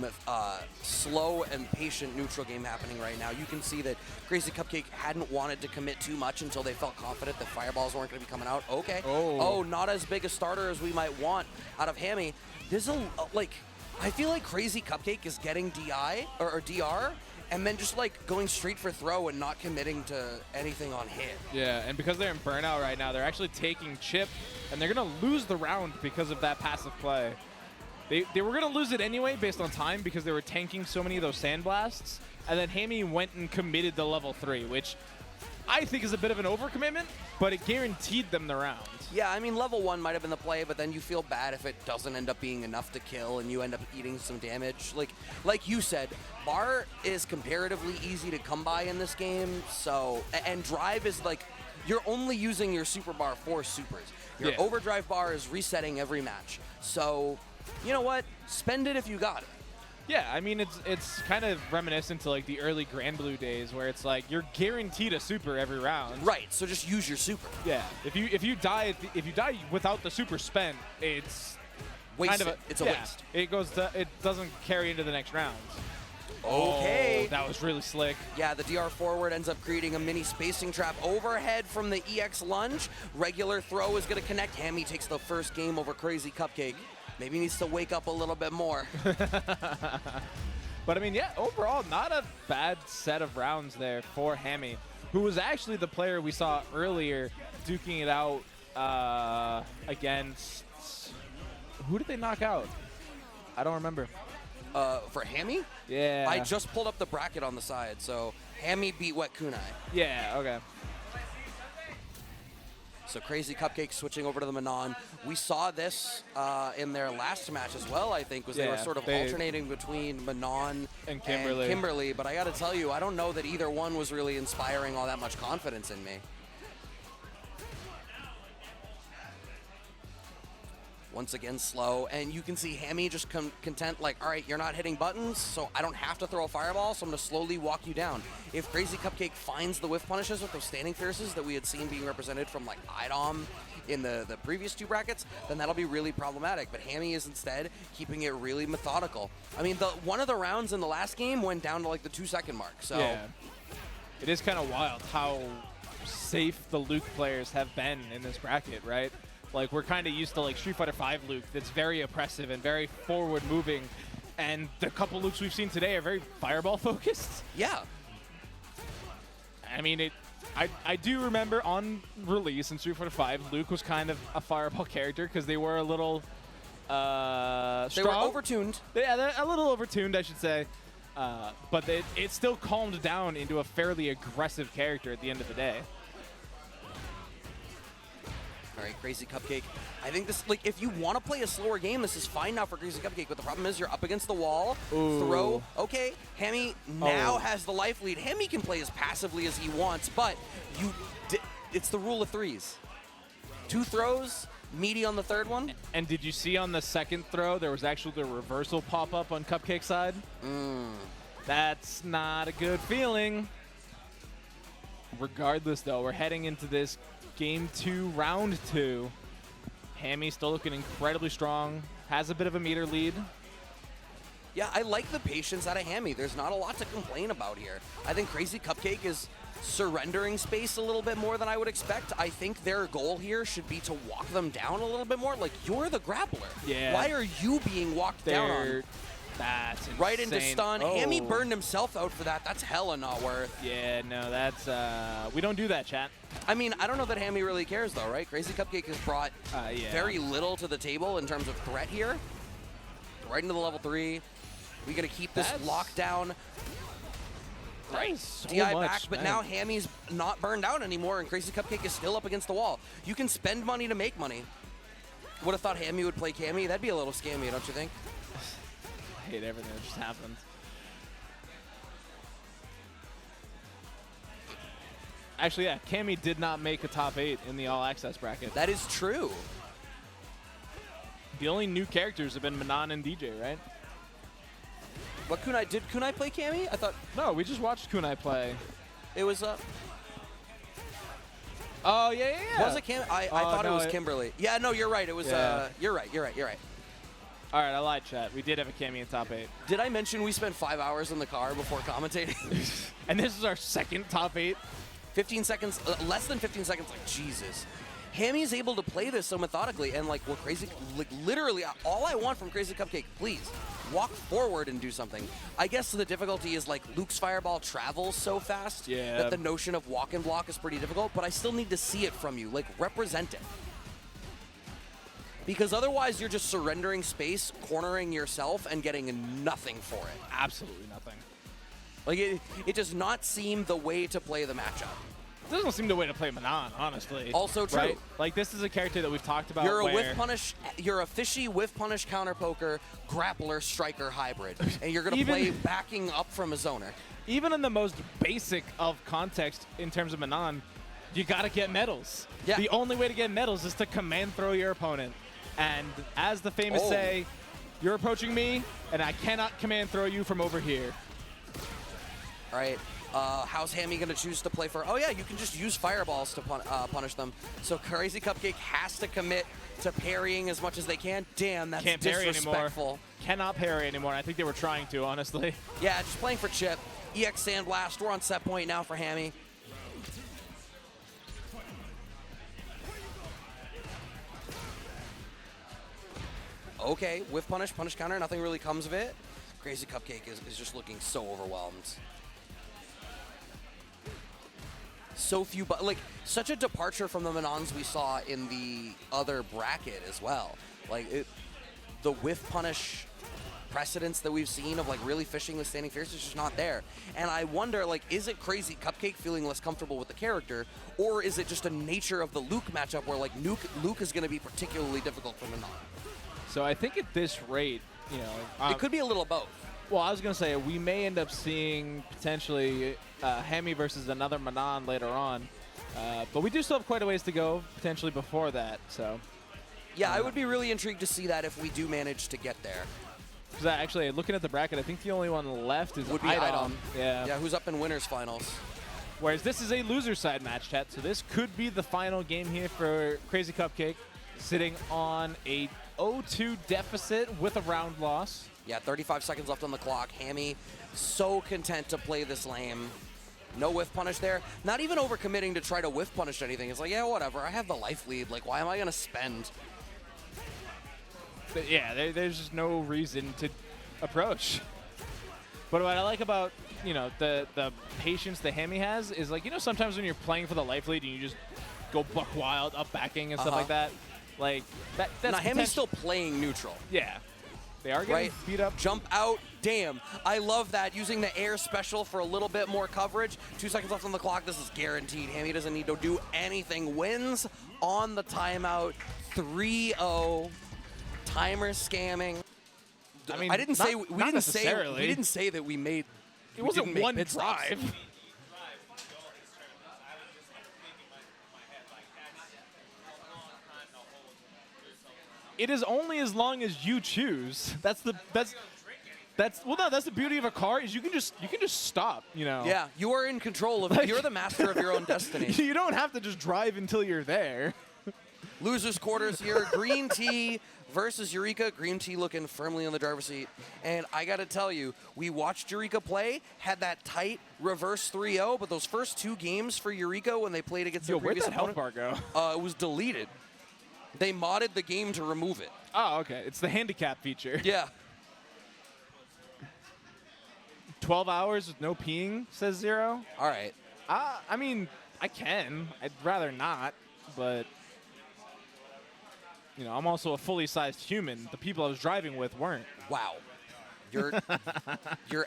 slow and patient neutral game happening right now. You can see that Crazy CUPCAKE hadn't wanted to commit too much until they felt confident that fireballs weren't going to be coming out. Okay. Oh, not as big a starter as we might want out of Hammy. There's I feel like Crazy CUPCAKE is getting DI or DR and then just like going straight for throw and not committing to anything on hit. Yeah, and because they're in burnout right now, they're actually taking chip, and they're going to lose the round because of that passive play. They were going to lose it anyway based on time because they were tanking so many of those sandblasts, and then Hammy went and committed the level 3, which I think is a bit of an overcommitment, but it guaranteed them the round. Yeah, I mean, level 1 might have been the play, but then you feel bad if it doesn't end up being enough to kill and you end up eating some damage. Like you said, bar is comparatively easy to come by in this game, so, and drive is like, you're only using your super bar for supers. Your overdrive bar is resetting every match. So, you know what? Spend it if you got it. Yeah, I mean, it's kind of reminiscent to like the early Grand Blue days where it's like you're guaranteed a super every round. Right, so just use your super. Yeah, if you die without the super spent, it's waste. It's a waste. It doesn't carry into the next round. Okay. Oh, that was really slick. Yeah, the DR forward ends up creating a mini spacing trap overhead from the EX lunge. Regular throw is going to connect. Hammy takes the first game over Crazy CUPCAKE. Maybe needs to wake up a little bit more. But I mean, yeah, overall, not a bad set of rounds there for Hammy, who was actually the player we saw earlier duking it out against... Who did they knock out? I don't remember. For Hammy? Yeah. I just pulled up the bracket on the side, so Hammy beat WETKUNAI. Yeah, okay. So Crazy CUPCAKE switching over to the Manon. We saw this in their last match as well, I think, was they were sort of alternating between Manon and Kimberly. But I got to tell you, I don't know that either one was really inspiring all that much confidence in me. Once again, slow, and you can see Hammy just content, like, all right, you're not hitting buttons, so I don't have to throw a fireball, so I'm going to slowly walk you down. If Crazy CUPCAKE finds the whiff punishes with those standing fierces that we had seen being represented from, like, IDOM in the previous two brackets, then that'll be really problematic. But Hammy is instead keeping it really methodical. I mean, one of the rounds in the last game went down to, like, the 2-second mark, so... Yeah. It is kind of wild how safe the Luke players have been in this bracket, right? Like, we're kind of used to, like, Street Fighter V Luke that's very oppressive and very forward-moving, and the couple Lukes we've seen today are very fireball-focused. Yeah. I mean, I do remember on release in Street Fighter V, Luke was kind of a fireball character because they were a little strong. They were overtuned. Yeah, they're a little overtuned, I should say. But it still calmed down into a fairly aggressive character at the end of the day. All right, Crazy CUPCAKE. I think this, like, if you want to play a slower game, this is fine now for Crazy CUPCAKE, but the problem is you're up against the wall. Ooh. Throw. Okay, Hammy now has the life lead. Hammy can play as passively as he wants, but it's the rule of threes. 2 throws, meaty on the third one. And did you see on the second throw, there was actually the reversal pop-up on CUPCAKE's side? That's not a good feeling. Regardless, though, we're heading into this Game 2, Round 2. Hammy still looking incredibly strong. Has a bit of a meter lead. Yeah, I like the patience out of Hammy. There's not a lot to complain about here. I think Crazy CUPCAKE is surrendering space a little bit more than I would expect. I think their goal here should be to walk them down a little bit more. Like, you're the grappler. Yeah. Why are you being walked down on? That's insane. Right into stun. Hammy burned himself out for that. That's hella not worth. Yeah, no, that's... we don't do that, chat. I mean, I don't know that Hammy really cares, though, right? Crazy CUPCAKE has brought very little to the table in terms of threat here. Right into the level 3. We got to keep this lockdown. Right, so DI back, but now Hammy's not burned out anymore, and Crazy CUPCAKE is still up against the wall. You can spend money to make money. Would have thought Hammy would play Cammy. That'd be a little scammy, don't you think? I hate everything that just happened. Actually, yeah, Cammy did not make a top 8 in the All Access bracket. That is true. The only new characters have been Manon and DJ, right? What did Kunai play Cammy? I thought... No, we just watched Kunai play. It was, Oh, yeah. Was it Cammy? I thought it was Kimberly. Yeah, no, you're right. It was, you're right. All right, I lied, chat. We did have a Cammy in top 8. Did I mention we spent 5 hours in the car before commentating? And this is our second top 8. 15 seconds, less than 15 seconds, like, Jesus. Hammy's able to play this so methodically, and like, what Crazy, like, literally, all I want from Crazy CUPCAKE, please, walk forward and do something. I guess the difficulty is, like, Luke's Fireball travels so fast that the notion of walk and block is pretty difficult, but I still need to see it from you, like, represent it. Because otherwise, you're just surrendering space, cornering yourself, and getting nothing for it. Absolutely nothing. Like, it does not seem the way to play the matchup. It doesn't seem the way to play Manon, honestly. Also true. Right? Like, this is a character that we've talked about. You're a whiff punish. You're a fishy whiff punish counter poker grappler striker hybrid, and you're gonna play backing up from a zoner. Even in the most basic of context in terms of Manon, you gotta get medals. Yeah. The only way to get medals is to command throw your opponent. And as the famous say, you're approaching me, and I cannot command throw you from over here. All right. How's Hammy going to choose to play for? Oh, yeah, you can just use fireballs to punish them. So Crazy CUPCAKE has to commit to parrying as much as they can. Damn, that's Can't parry disrespectful. anymore. Cannot parry anymore. I think they were trying to, honestly. Yeah, just playing for chip. EX Sandblast. We're on set point now for Hammy. Okay, whiff punish, punish counter, nothing really comes of it. Crazy CUPCAKE is just looking so overwhelmed. So few, but like such a departure from the Manons we saw in the other bracket as well. Like the whiff punish precedence that we've seen of like really fishing with standing fierce is just not there. And I wonder, like, is it Crazy CUPCAKE feeling less comfortable with the character, or is it just a nature of the Luke matchup where like Luke is going to be particularly difficult for Manon? So I think at this rate, you know, It could be a little of both. well, I was going to say we may end up seeing potentially Hammy versus another Manon later on. But we do still have quite a ways to go, potentially before that. So Yeah, I would be really intrigued to see that if we do manage to get there. because actually, looking at the bracket, I think the only one left is Would be IDOM. Yeah, who's up in winners finals. Whereas this is a loser side match, chat. So this could be the final game here for Crazy CUPCAKE, sitting on a 0-2 deficit with a round loss. Yeah, 35 seconds left on the clock. Hammy so content to play this lame. No whiff punish there. Not even overcommitting to try to whiff punish anything. It's like, yeah, whatever. I have the life lead. Like, why am I going to spend? But yeah, there's just no reason to approach. But what I like about, you know, the patience that Hammy has is, like, you know, sometimes when you're playing for the life lead and you just go buck wild, up backing and stuff like that, like, that's now, Hammy's still playing neutral. Yeah. They are getting beat up. Jump out. Damn. I love that. Using the air special for a little bit more coverage. 2 seconds left on the clock. This is guaranteed. Hammy doesn't need to do anything. Wins on the timeout. 3-0. Timer scamming. I mean, I didn't say we didn't say that we made. It wasn't one drive. It is only as long as you choose. That's the beauty of a car is you can just stop, you know. Yeah, you are in control of it. You're the master of your own destiny. You don't have to just drive until you're there. Losers quarters here. Green Tea versus Eureka. Green Tea looking firmly in the driver's seat. And I got to tell you, we watched Eureka play, had that tight reverse 3-0, but those first 2 games for Eureka when they played against their previous opponent, where'd that health bar go? It was deleted. They modded the game to remove it. Oh, okay. It's the handicap feature. Yeah. 12 hours with no peeing, says Zero. All right. I mean, I can. I'd rather not, but you know, I'm also a fully sized human. The people I was driving with weren't. Wow. You're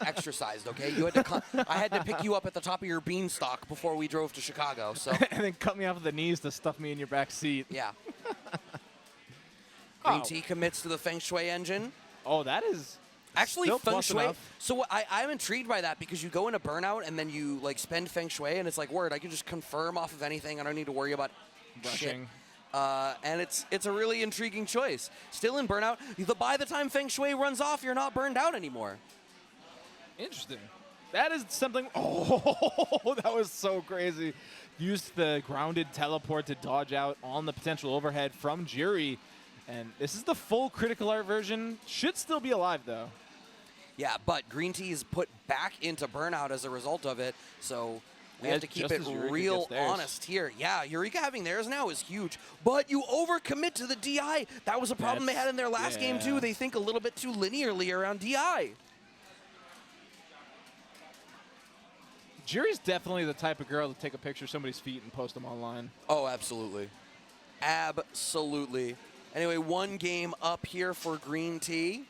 exercised, okay? You had to I had to pick you up at the top of your beanstalk before we drove to Chicago. So and then cut me off at the knees to stuff me in your back seat. Yeah. Green Tea commits to the Feng Shui engine. Oh, that is actually Feng Shui. Enough. So I'm intrigued by that because you go into burnout and then you like spend Feng Shui and it's like, word, I can just confirm off of anything. I don't need to worry about brushing. Shit. And it's a really intriguing choice. Still in burnout. By the time Feng Shui runs off, you're not burned out anymore. Interesting. That is something. Oh, that was so crazy. Used the grounded teleport to dodge out on the potential overhead from Jury. And this is the full critical art version. Should still be alive, though. Yeah, but Green Tea is put back into burnout as a result of it, so we have to keep it real honest here. Yeah, Eureka having theirs now is huge, but you overcommit to the DI. That was a problem they had in their last game, too. They think a little bit too linearly around DI. Jury's definitely the type of girl to take a picture of somebody's feet and post them online. Oh, absolutely. Absolutely. Anyway, one game up here for Green Tea.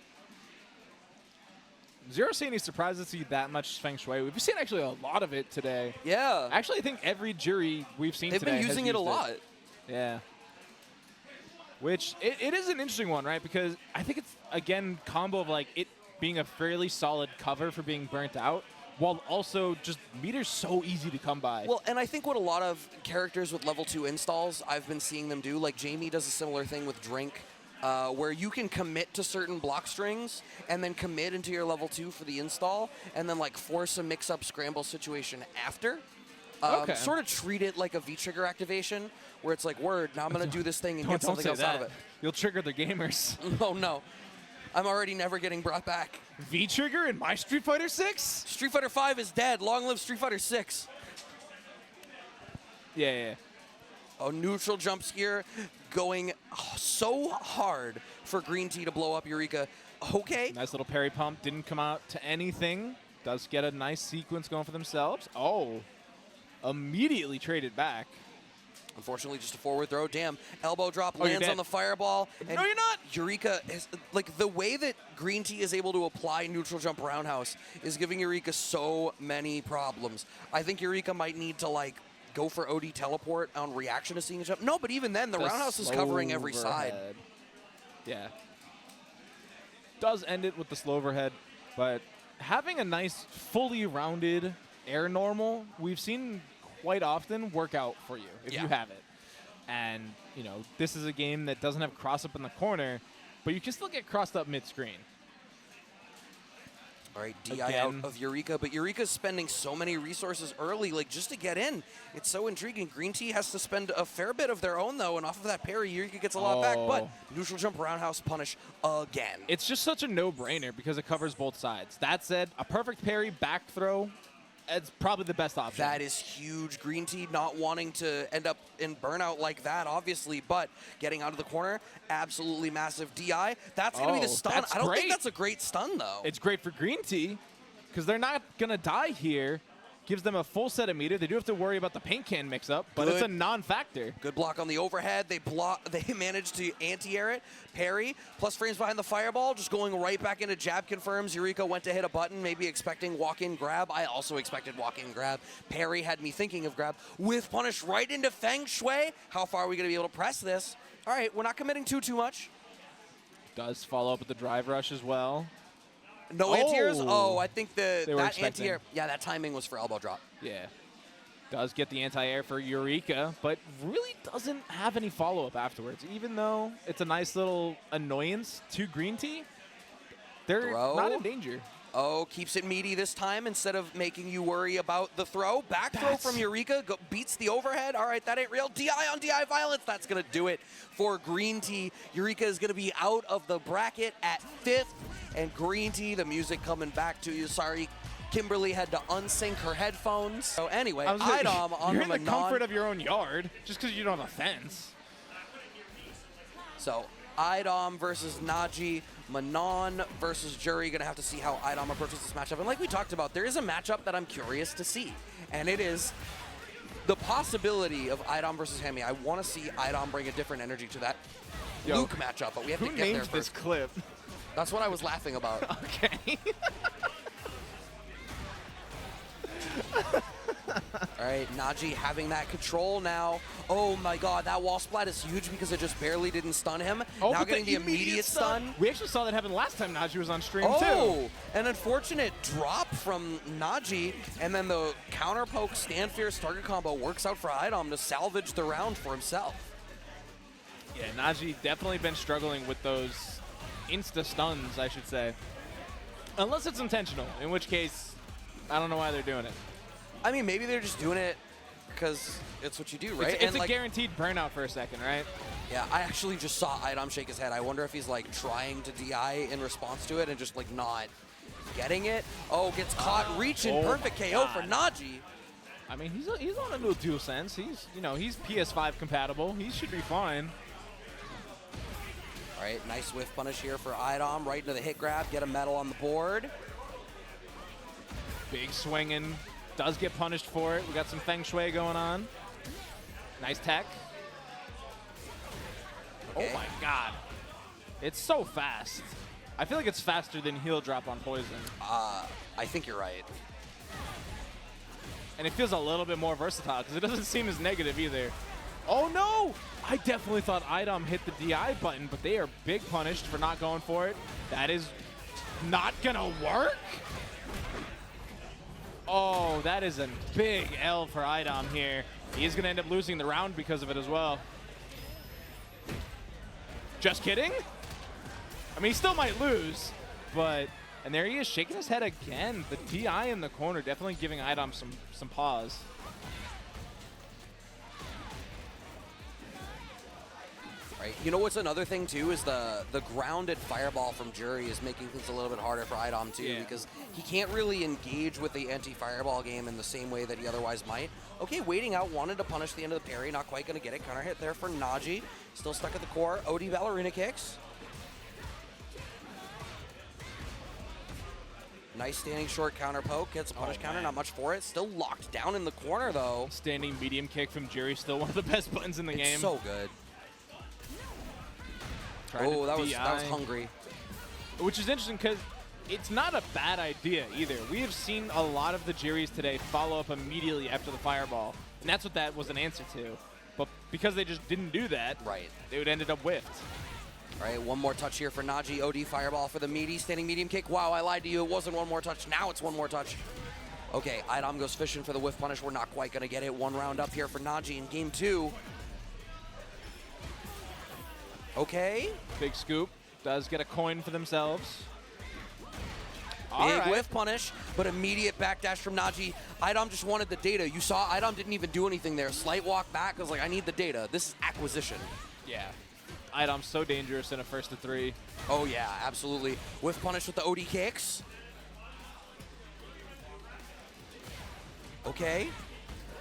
Zero see any surprises to see that much Feng Shui. We've seen actually a lot of it today. Yeah. Actually, I think every jury we've seen today They've been using it a lot. Yeah. Which, it is an interesting one, right? Because I think it's, again, combo of like it being a fairly solid cover for being burnt out, while also just meter's so easy to come by. Well, and I think what a lot of characters with level 2 installs, I've been seeing them do, like Jamie does a similar thing with Drink, where you can commit to certain block strings and then commit into your level 2 for the install and then like force a mix-up scramble situation after. Sort of treat it like a V-trigger activation where it's like, word, now I'm going to do this thing and get something else out of it. You'll trigger the gamers. Oh, no. I'm already never getting brought back. V-trigger in my Street Fighter 6? Street Fighter 5 is dead. Long live Street Fighter 6. Yeah. Oh, neutral jumps here, going so hard for Green Tea to blow up Eureka. Okay. Nice little parry pump. Didn't come out to anything. Does get a nice sequence going for themselves. Oh. Immediately traded back. Unfortunately, just a forward throw. Damn. Elbow drop lands on the fireball. And no, you're not. Eureka is, like, the way that Green Tea is able to apply neutral jump roundhouse is giving Eureka so many problems. I think Eureka might need to, like, go for OD teleport on reaction to seeing a jump. No, but even then, the roundhouse is covering every side. Yeah. Does end it with the slow overhead, but having a nice, fully rounded air normal, we've seen quite often work out for you if you have it. And, you know, this is a game that doesn't have cross up in the corner, but you can still get crossed up mid-screen. All right, DI out of Eureka, but Eureka's spending so many resources early, like, just to get in. It's so intriguing. Green Tea has to spend a fair bit of their own, though, and off of that parry, Eureka gets a lot back, but neutral jump roundhouse punish again. It's just such a no-brainer because it covers both sides. That said, a perfect parry, back throw, it's probably the best option. That is huge. Green Tea not wanting to end up in burnout like that, obviously, but getting out of the corner, absolutely massive DI. That's going to be the stun. I don't think that's a great stun, though. It's great for Green Tea because they're not going to die here. Gives them a full set of meter. They do have to worry about the paint can mix-up, but it's a non-factor. Good block on the overhead. They managed to anti-air it. Parry, plus frames behind the fireball, just going right back into jab confirms. Eureka went to hit a button, maybe expecting walk-in grab. I also expected walk-in grab. Parry had me thinking of grab. With punish right into Feng Shui. How far are we going to be able to press this? All right, we're not committing too much. Does follow up with the drive rush as well. No anti-airs? Oh, I think that anti-air, that timing was for elbow drop. Yeah. Does get the anti-air for Eureka, but really doesn't have any follow-up afterwards. Even though it's a nice little annoyance to Green Tea, they're not in danger. Oh, keeps it meaty this time instead of making you worry about the throw. Back throw from Eureka beats the overhead. All right, that ain't real. DI on DI violence. That's going to do it for Green Tea. Eureka is going to be out of the bracket at 5th. And Green Tea, the music coming back to you. Sorry, Kimberly had to unsync her headphones. So anyway, IDOM on you're the in the comfort of your own yard just because you don't have a fence. So IDOM versus NAJI, Manon versus Jury. Going to have to see how IDOM approaches this matchup. And like we talked about, there is a matchup that I'm curious to see. And it is the possibility of IDOM versus HAMMY. I want to see IDOM bring a different energy to that Luke matchup, but we have to get there first. Who named this clip? That's what I was laughing about. Okay. All right, NAJI having that control now. Oh my god, that wall splat is huge because it just barely didn't stun him. Now getting the immediate stun. We actually saw that happen last time NAJI was on stream too. Oh, an unfortunate drop from NAJI, and then the counter poke stand fierce target combo works out for IDOM to salvage the round for himself. Yeah, NAJI definitely been struggling with those insta-stuns, I should say. Unless it's intentional, in which case, I don't know why they're doing it. I mean, maybe they're just doing it because it's what you do, right? It's a guaranteed burnout for a second, right? Yeah, I actually just saw IDOM shake his head. I wonder if he's like trying to DI in response to it and just like not getting it. Oh, gets caught reaching. Perfect KO for NAJI. I mean, he's on a new DualSense. He's, you know, he's PS5 compatible. He should be fine. All right, nice whiff punish here for IDOM. Right into the hit grab, get a medal on the board. Big swinging. Does get punished for it. We got some Feng Shui going on. Nice tech. Okay. Oh my god. It's so fast. I feel like it's faster than heel drop on Poison. I think you're right. And it feels a little bit more versatile because it doesn't seem as negative either. Oh no! I definitely thought IDOM hit the DI button, but they are big punished for not going for it. That is not gonna work. Oh, that is a big L for IDOM here. He is gonna end up losing the round because of it as well. Just kidding? I mean, he still might lose, but... And there he is, shaking his head again. The DI in the corner definitely giving IDOM some pause. Right. You know what's another thing too is the grounded fireball from Jury is making things a little bit harder for IDOM too, because he can't really engage with the anti-fireball game in the same way that he otherwise might. Okay, waiting out, wanted to punish the end of the parry, not quite going to get it. Counter hit there for NAJI. Still stuck at the core. OD ballerina kicks. Nice standing short counter poke. Gets a punish counter, not much for it. Still locked down in the corner though. Standing medium kick from Jury, still one of the best buttons in the game. So good. Oh, that was hungry. Which is interesting because it's not a bad idea either. We have seen a lot of the Juries today follow up immediately after the fireball, and that's what that was an answer to. But because they just didn't do that, they would ended up whiffed. All right, one more touch here for NAJI. OD fireball for the meaty. Standing medium kick. Wow, I lied to you. It wasn't one more touch. Now it's one more touch. Okay, IDOM goes fishing for the whiff punish. We're not quite going to get it. One round up here for NAJI in game 2. Okay. Big scoop. Does get a coin for themselves. Big whiff punish, but immediate backdash from NAJI. IDOM just wanted the data. You saw IDOM didn't even do anything there. Slight walk back. I was like, I need the data. This is acquisition. Yeah. IDOM's so dangerous in a first to 3. Oh, yeah, absolutely. Whiff punish with the OD kicks. Okay.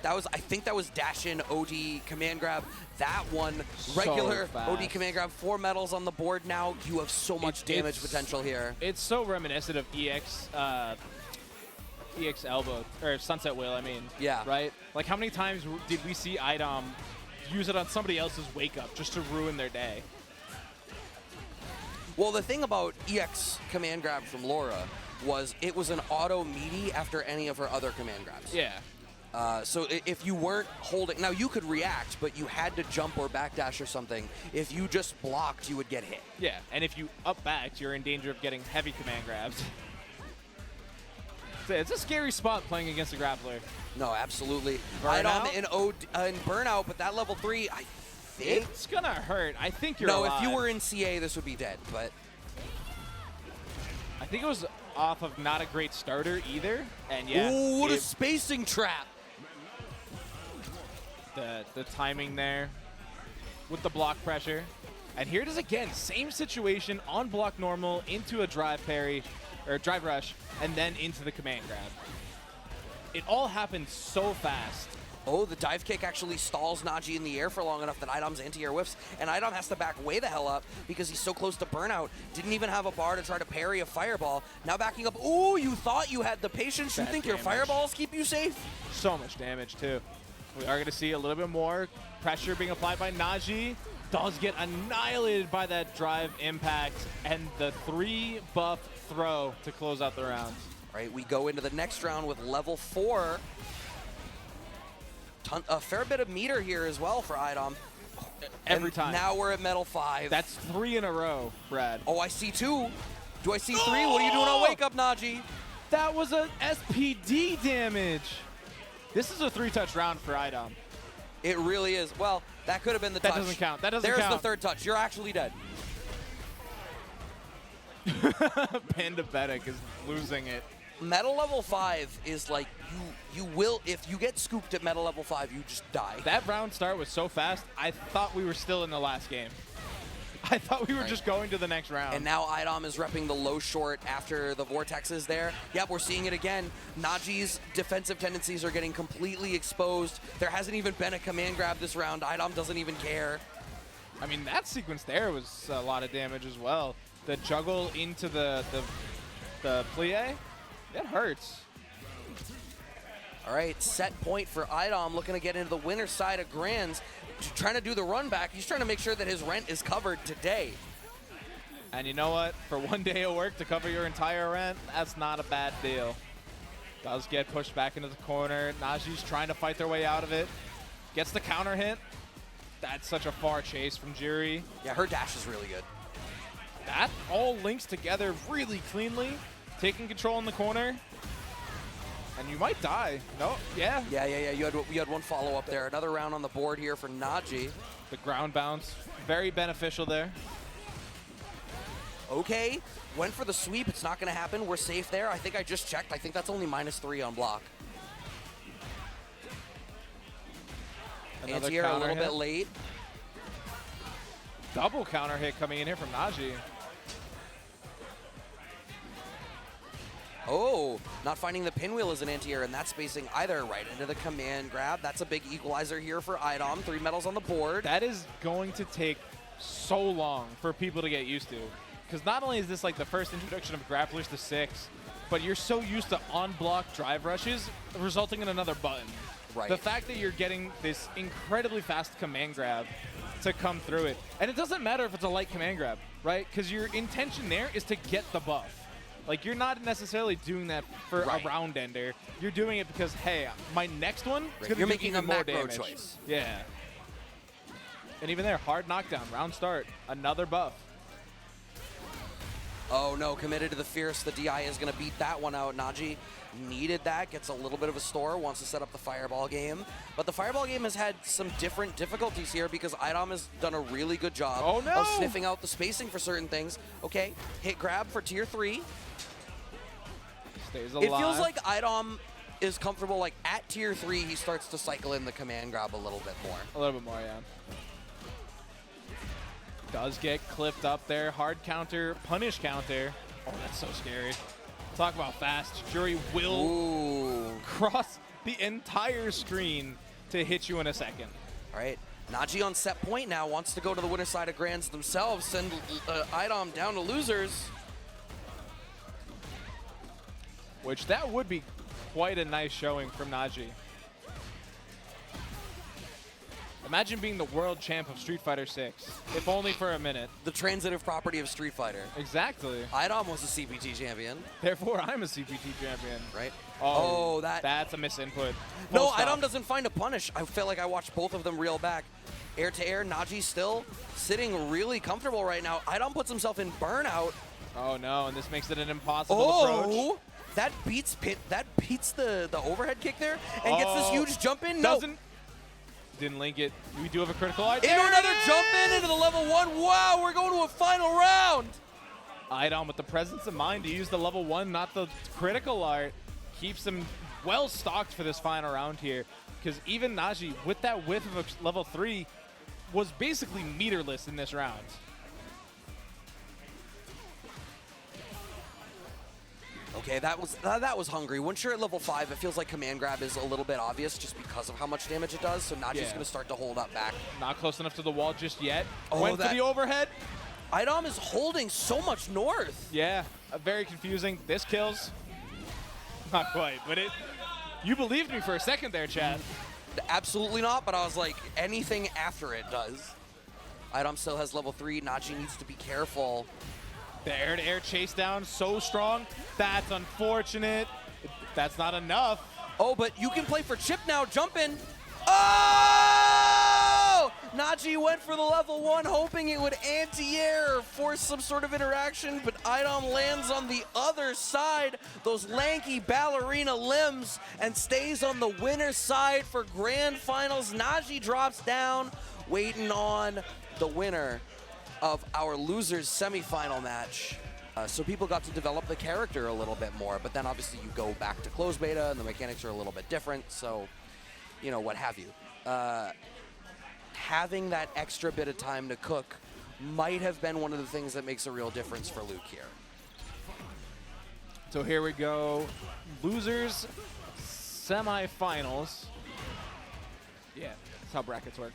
I think that was dash in OD command grab. That one, regular OD command grab. 4 medals on the board now. You have so much damage potential here. It's so reminiscent of EX elbow, or sunset wheel, I mean. Yeah. Right? Like, how many times did we see IDOM use it on somebody else's wake up just to ruin their day? Well, the thing about EX command grab from Laura was it was an auto meaty after any of her other command grabs. Yeah. So if you weren't holding, now you could react, but you had to jump or backdash or something. If you just blocked, you would get hit. Yeah, and if you up backed, you're in danger of getting heavy command grabs. It's a scary spot playing against a grappler. No, absolutely. Burnout? IDOM in burnout, but that level 3, I think it's gonna hurt. I think you're No, alive. if you were in CA, this would be dead, but I think it was off of not a great starter either. And yeah. Ooh, what a spacing trap. The timing there with the block pressure. And here it is again, same situation, on block normal, into a drive parry, or drive rush, and then into the command grab. It all happened so fast. Oh, the dive kick actually stalls NAJI in the air for long enough that IDOM's anti-air whiffs, and IDOM has to back way the hell up because he's so close to burnout. Didn't even have a bar to try to parry a fireball. Now backing up. Ooh, you thought you had the patience. You think your fireballs keep you safe? So much damage, too. We are going to see a little bit more pressure being applied by NAJI. Does get annihilated by that drive impact and the 3 buff throw to close out the round. All right, we go into the next round with level 4. A fair bit of meter here as well for IDOM. Every time. Now we're at metal 5. That's 3 in a row, Brad. Oh, I see 2. Do I see 3? What are you doing on wake up, NAJI? That was an SPD damage. This is a 3-touch round for IDOM. It really is. Well, that could have been the touch. That doesn't count. That doesn't count. count. There's the 3rd touch. You're actually dead. Panda Betic is losing it. Metal level 5 is like, you will, if you get scooped at metal level 5, you just die. That round start was so fast, I thought we were still in the last game. I thought we were just going to the next round. And now IDOM is repping the low short after the vortexes there. Yep, we're seeing it again. NAJI's defensive tendencies are getting completely exposed. There hasn't even been a command grab this round. IDOM doesn't even care. I mean, that sequence there was a lot of damage as well. The juggle into the plie, that hurts. All right, set point for IDOM, looking to get into the winner's side of Grands. Trying to do the run back. He's trying to make sure that his rent is covered today. And you know what? For one day of work to cover your entire rent, that's not a bad deal. Does get pushed back into the corner. NAJI's trying to fight their way out of it. Gets the counter hit. That's such a far chase from Jiri. Yeah, her dash is really good. That all links together really cleanly. Taking control in the corner. And you might die. No, yeah. Yeah. You had one follow-up there. Another round on the board here for NAJI. The ground bounce, very beneficial there. Okay, went for the sweep. It's not going to happen. We're safe there. I think I just checked. I think that's only -3 on block. Another Anti-air a little counter bit hit. late. Double counter hit coming in here from NAJI. Oh, not finding the pinwheel as an anti-air in that spacing either. Right into the command grab. That's a big equalizer here for IDOM. 3 medals on the board. That is going to take so long for people to get used to. Because not only is this like the first introduction of grapplers to 6, but you're so used to on-block drive rushes resulting in another button. Right. The fact that you're getting this incredibly fast command grab to come through it. And it doesn't matter if it's a light command grab, right? Because your intention there is to get the buff. Like, you're not necessarily doing that for a round ender. You're doing it because, hey, my next one is going to do You're making even a more macro damage. choice. Yeah. And even there, hard knockdown, round start, another buff. Oh no, committed to the Fierce. The DI is going to beat that one out. NAJI needed that, gets a little bit of a store, wants to set up the Fireball game. But the Fireball game has had some different difficulties here because IDOM has done a really good job of sniffing out the spacing for certain things. Okay, hit grab for tier 3. Stays alive. It feels like IDOM is comfortable, like at tier 3, he starts to cycle in the command grab a little bit more. A little bit more, yeah. Does get clipped up there. Hard counter, punish counter. Oh, that's so scary. Talk about fast. Jiri will cross the entire screen to hit you in a second. All right. NAJI on set point now, wants to go to the winner's side of Grands themselves, send IDOM down to losers. Which that would be quite a nice showing from NAJI. Imagine being the world champ of Street Fighter 6, if only for a minute. The transitive property of Street Fighter. Exactly. IDOM was a CPT champion. Therefore, I'm a CPT champion. Right? Oh, that's a misinput. No, IDOM doesn't find a punish. I feel like I watched both of them reel back. Air to air, NAJI still sitting really comfortable right now. IDOM puts himself in burnout. Oh no, and this makes it an impossible approach. That beats the overhead kick there and gets this huge jump in. No. Didn't link it. We do have a critical art. Into another jump in into the level 1. Wow, we're going to a final round. IDOM with the presence of mind to use the level 1, not the critical art, keeps them well stocked for this final round here. Because even NAJI, with that whiff of a level 3, was basically meterless in this round. Okay, that was hungry. Once you're at level 5, it feels like command grab is a little bit obvious just because of how much damage it does. So NAJI's going to start to hold up back. Not close enough to the wall just yet. Oh, Went for the overhead. IDOM is holding so much north. Yeah, very confusing. This kills. Not quite, but it. You believed me for a second there, Chad. Absolutely not, but I was like, anything after it does. IDOM still has level 3. NAJI needs to be careful. The air-to-air chase down, so strong. That's unfortunate. That's not enough. Oh, but you can play for chip now. Jump in. Oh! NAJI went for the level 1, hoping it would anti-air or force some sort of interaction, but IDOM lands on the other side, those lanky ballerina limbs, and stays on the winner's side for grand finals. NAJI drops down, waiting on the winner of our losers semifinal match. So people got to develop the character a little bit more, but then obviously you go back to closed beta and the mechanics are a little bit different, so, you know, what have you. Having that extra bit of time to cook might have been one of the things that makes a real difference for Luke here. So here we go. Losers semifinals. Yeah, that's how brackets work.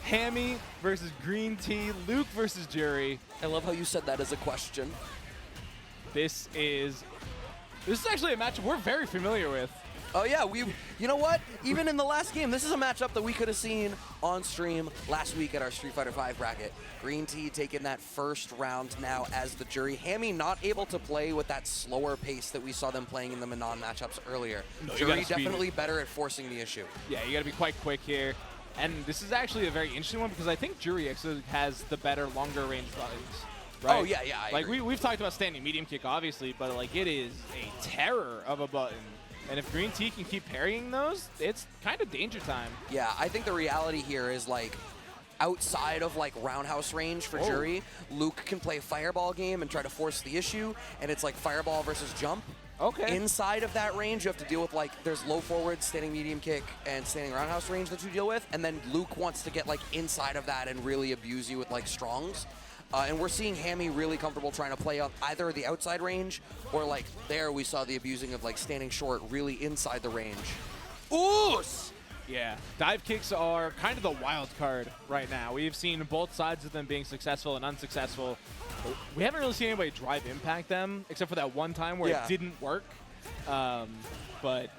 Hammy versus Green Tea, Luke versus Jury. I love how you said that as a question. This is actually a matchup we're very familiar with. Oh yeah, you know what? Even in the last game, this is a matchup that we could have seen on stream last week at our Street Fighter V bracket. Green Tea taking that first round now as the Jury. Hammy not able to play with that slower pace that we saw them playing in the Manon matchups earlier. No, Jury definitely better at forcing the issue. Yeah, you gotta be quite quick here. And this is actually a very interesting one because I think Jury actually has the better longer range buttons. Right? Oh yeah, I agree. We've talked about standing medium kick obviously, but like it is a terror of a button. And if Green Tea can keep parrying those, it's kind of danger time. Yeah, I think the reality here is like outside of like roundhouse range for Jury, Luke can play fireball game and try to force the issue, and it's like fireball versus jump. Okay. Inside of that range, you have to deal with like there's low forward, standing medium kick, and standing roundhouse range that you deal with, and then Luke wants to get like inside of that and really abuse you with like strongs. And we're seeing Hammy really comfortable trying to play up either the outside range or like there we saw the abusing of like standing short really inside the range. Oos! Yeah, dive kicks are kind of the wild card right now. We've seen both sides of them being successful and unsuccessful. We haven't really seen anybody drive impact them except for that one time where it didn't work. But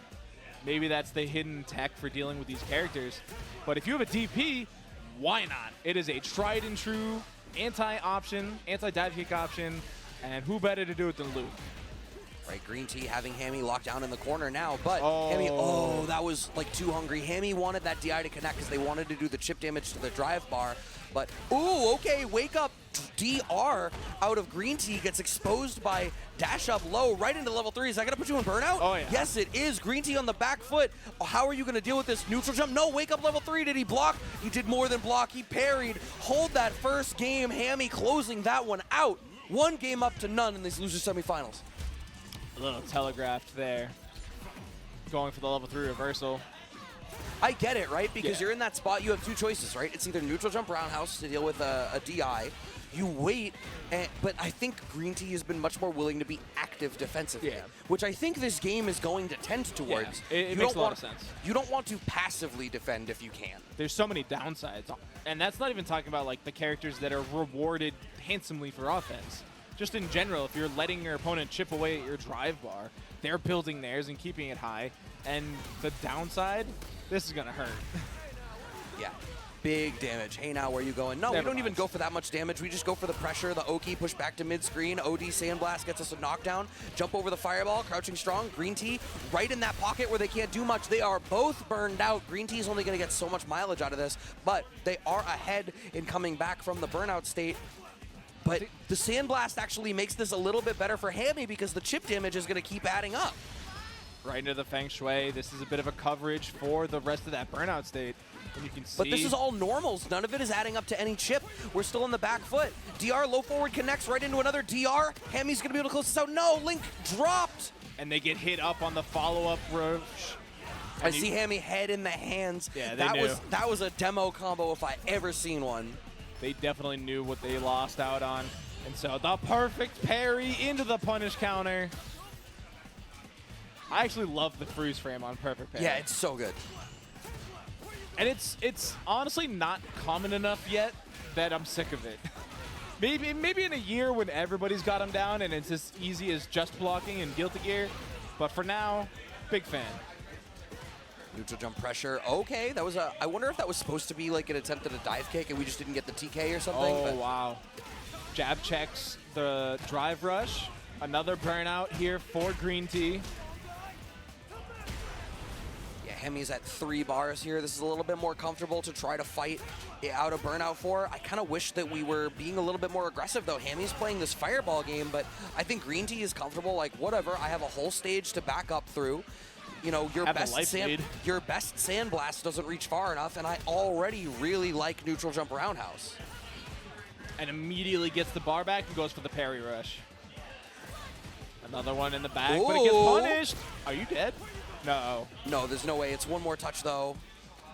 maybe that's the hidden tech for dealing with these characters. But if you have a DP, why not? It is a tried and true anti-option, anti-dive kick option, and who better to do it than Luke? Right, Green Tea having Hammy locked down in the corner now, but Hammy, that was like too hungry. Hammy wanted that DI to connect because they wanted to do the chip damage to the drive bar, but okay, wake up. DR out of Green Tea gets exposed by dash up low right into level 3. Is that going to put you in burnout? Oh, yeah. Yes, it is. Green Tea on the back foot. How are you going to deal with this neutral jump? No, wake up level 3. Did he block? He did more than block. He parried. Hold that first game. Hammy closing that one out. 1 game up to none in these loser semifinals. A little telegraphed there. Going for the level 3 reversal. I get it, right? Because you're in that spot, you have 2 choices, right? It's either neutral jump roundhouse to deal with a DI. You wait, but I think Green Tea has been much more willing to be active defensively, which I think this game is going to tend towards. Yeah, it makes a lot of sense. You don't want to passively defend if you can. There's so many downsides, and that's not even talking about like the characters that are rewarded handsomely for offense. Just in general, if you're letting your opponent chip away at your drive bar, they're building theirs and keeping it high, and the downside, this is gonna hurt. Yeah. Big damage. Hey, now where are you going? No, we don't even go for that much damage. We just go for the pressure, the Oki, push back to mid-screen. OD Sandblast gets us a knockdown. Jump over the fireball, crouching strong. Green Tea right in that pocket where they can't do much. They are both burned out. Green Tea is only going to get so much mileage out of this, but they are ahead in coming back from the burnout state. But the Sandblast actually makes this a little bit better for Hammy because the chip damage is going to keep adding up. Right into the Feng Shui. This is a bit of a coverage for the rest of that burnout state. And you can see. But this is all normals. None of it is adding up to any chip. We're still on the back foot. DR low forward connects right into another DR. Hammy's going to be able to close this out. No, Link dropped. And they get hit up on the follow-up rush. I see Hammy head in the hands. Yeah, that was a demo combo if I ever seen one. They definitely knew what they lost out on. And so the perfect parry into the punish counter. I actually love the freeze frame on perfect parry. Yeah, it's so good. And it's honestly not common enough yet that I'm sick of it. Maybe in a year when everybody's got him down and it's as easy as just blocking and Guilty Gear. But for now, big fan. Neutral jump pressure. Okay, that was I wonder if that was supposed to be like an attempt at a dive kick and we just didn't get the TK or something. Oh, wow. Jab checks the drive rush. Another burnout here for Green Tea. Yeah, Hemmy's at 3 bars here. This is a little bit more comfortable to try to fight out of burnout for. I kind of wish that we were being a little bit more aggressive though. Hammy's playing this fireball game, but I think Green Tea is comfortable. Like, whatever, I have a whole stage to back up through. You know, your best sandblast doesn't reach far enough, and I already really like neutral jump roundhouse. And immediately gets the bar back and goes for the parry rush. Another one in the back, but it gets punished. Are you dead? No. No, there's no way. It's one more touch, though.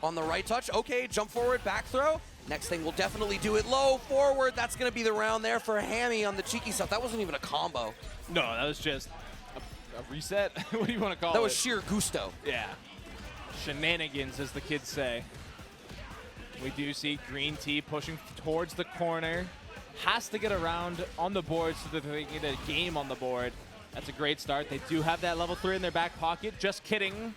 On the right touch, okay, jump forward, back throw. Next thing will definitely do it low, forward. That's going to be the round there for Hammy on the cheeky stuff. That wasn't even a combo. No, that was just a reset. What do you want to call it? That was sheer gusto. Yeah. Shenanigans, as the kids say. We do see Green Tea pushing towards the corner. Has to get around on the board so that they can get a game on the board. That's a great start. They do have that level 3 in their back pocket. Just kidding.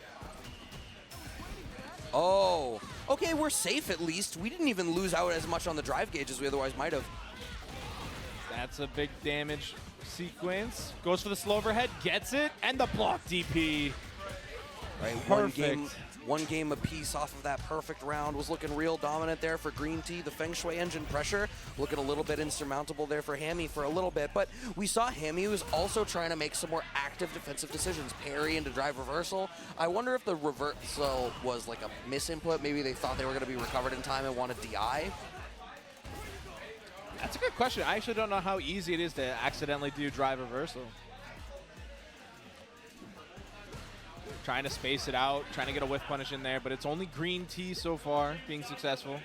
Oh. Okay, we're safe at least. We didn't even lose out as much on the drive gauge as we otherwise might have. That's a big damage sequence. Goes for the slow overhead, gets it, and the block DP. Right, Perfect. One game apiece off of that perfect round. Was looking real dominant there for Green Tea. The Feng Shui engine pressure looking a little bit insurmountable there for Hammy for a little bit. But we saw Hammy was also trying to make some more active defensive decisions. Parry into drive reversal. I wonder if the reversal was like a misinput. Maybe they thought they were going to be recovered in time and wanted DI. That's a good question. I actually don't know how easy it is to accidentally do drive reversal. Trying to space it out, trying to get a whiff punish in there, but it's only Green Tea so far being successful.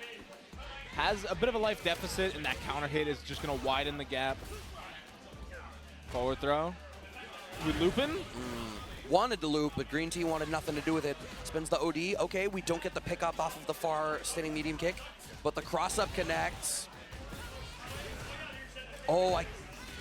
Has a bit of a life deficit, and that counter hit is just going to widen the gap. Forward throw. We looping? Wanted to loop, but Green Tea wanted nothing to do with it. Spins the OD. Okay, we don't get the pickup off of the far standing medium kick, but the cross-up connects. Oh,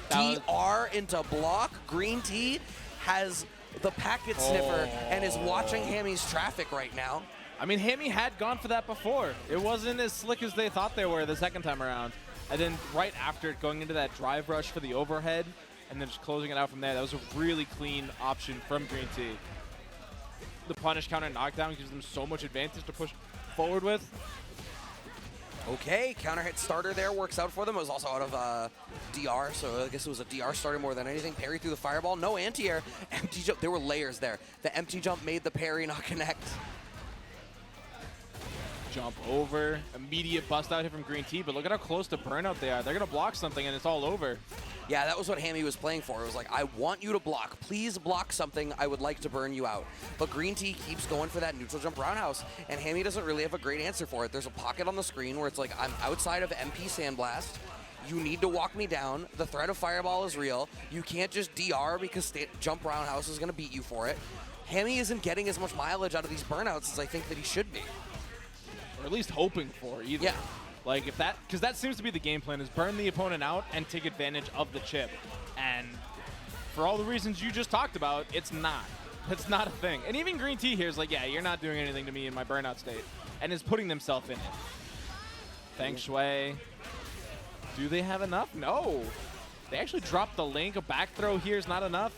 DR into block. Green Tea has the packet sniffer and is watching Hammy's traffic right now. I mean, Hammy had gone for that before. It wasn't as slick as they thought they were the second time around. And then right after it, going into that drive rush for the overhead, and then just closing it out from there, that was a really clean option from Green Tea. The punish counter knockdown gives them so much advantage to push forward with. Okay, counter hit starter there works out for them. It was also out of DR, so I guess it was a DR starter more than anything. Parry through the fireball, no anti-air, empty jump. There were layers there. The empty jump made the parry not connect. Jump over, immediate bust out hit from Green Tea, but look at how close to burnout they are. They're going to block something and it's all over. Yeah, that was what Hammy was playing for. It was like, I want you to block. Please block something. I would like to burn you out. But Green Tea keeps going for that neutral jump roundhouse, and Hammy doesn't really have a great answer for it. There's a pocket on the screen where it's like, I'm outside of MP Sandblast. You need to walk me down. The threat of fireball is real. You can't just DR because jump roundhouse is going to beat you for it. Hammy isn't getting as much mileage out of these burnouts as I think that he should be. Or at least hoping for either. Yeah. Like if that, because that seems to be the game plan, is burn the opponent out and take advantage of the chip. And for all the reasons you just talked about, it's not. It's not a thing. And even Green Tea here is like, yeah, you're not doing anything to me in my burnout state. And is putting themselves in it. Feng Shui. Do they have enough? No. They actually dropped the link. A back throw here is not enough.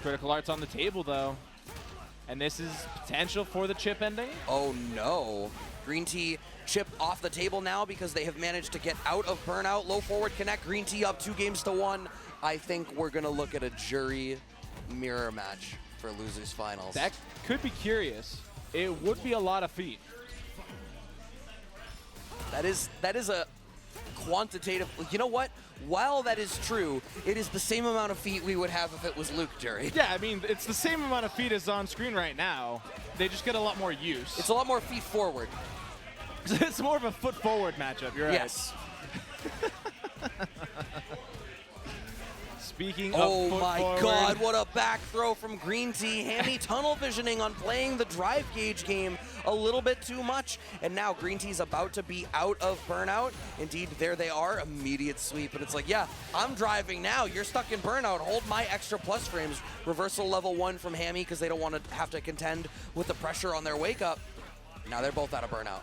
Critical Arts on the table though. And this is potential for the chip ending. Oh no. Green Tea chip off the table now because they have managed to get out of burnout. Low forward connect. Green Tea up 2-1. I think we're going to look at a jury mirror match for losers finals. That could be curious. It would be a lot of feet. That is a quantitative. You know what? While that is true, it is the same amount of feet we would have if it was Luke jury. Yeah, I mean, it's the same amount of feet as on screen right now. They just get a lot more use. It's a lot more feet forward. It's more of a foot forward matchup, you're right. Yes. Speaking of oh foot my forward, God, what a back throw from Green Tea. Hammy tunnel visioning on playing the drive gauge game a little bit too much. And now Green Tea's about to be out of burnout. Indeed, there they are, immediate sweep. And it's like, yeah, I'm driving now. You're stuck in burnout. Hold my extra plus frames. Reversal level 1 from Hammy because they don't want to have to contend with the pressure on their wake up. Now they're both out of burnout.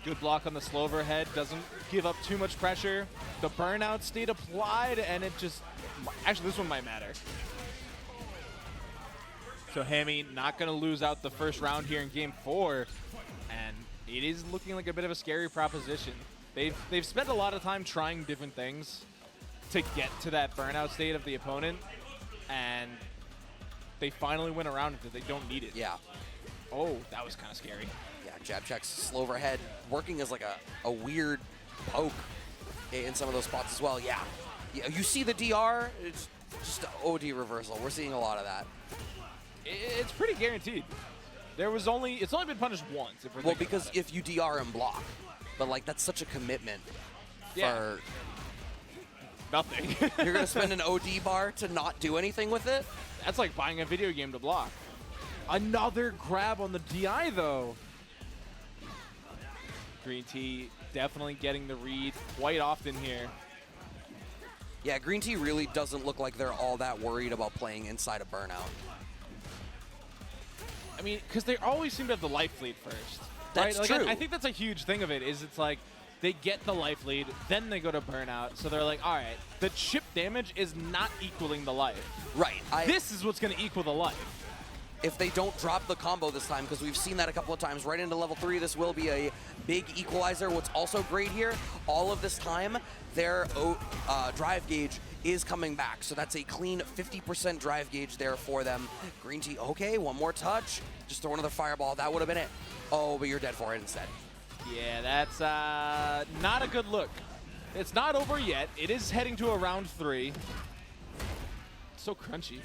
Good block on the slow overhead, doesn't give up too much pressure. The burnout state applied, and it just, actually this one might matter. So Hammy not gonna lose out the first round here in game 4, and it is looking like a bit of a scary proposition. They've spent a lot of time trying different things to get to that burnout state of the opponent, and they finally went around it. They don't need it. Yeah. Oh, that was kind of scary. Yeah, jab checks, slow overhead, working as like a weird poke in some of those spots as well. Yeah, you see the DR, it's just an OD reversal. We're seeing a lot of that. It's pretty guaranteed. It's only been punished once. If we're Well, thinking because about it. if you DR and block, but like that's such a commitment for nothing. you're gonna spend an OD bar to not do anything with it. That's like buying a video game to block. Another grab on the DI though. Green Tea definitely getting the read quite often here. Yeah, Green Tea really doesn't look like they're all that worried about playing inside a burnout. I mean, because they always seem to have the life lead first. That's right? Like, true. I think that's a huge thing of it, is it's like they get the life lead, then they go to burnout. So they're like, all right, the chip damage is not equaling the life. Right. This is what's going to equal the life. If they don't drop the combo this time, because we've seen that a couple of times right into level 3, this will be a big equalizer. What's also great here, all of this time, their drive gauge is coming back. So that's a clean 50% drive gauge there for them. Green Tea, okay, one more touch. Just throw another fireball. That would have been it. Oh, but you're dead for it instead. Yeah, that's not a good look. It's not over yet. It is heading to a round 3. So crunchy.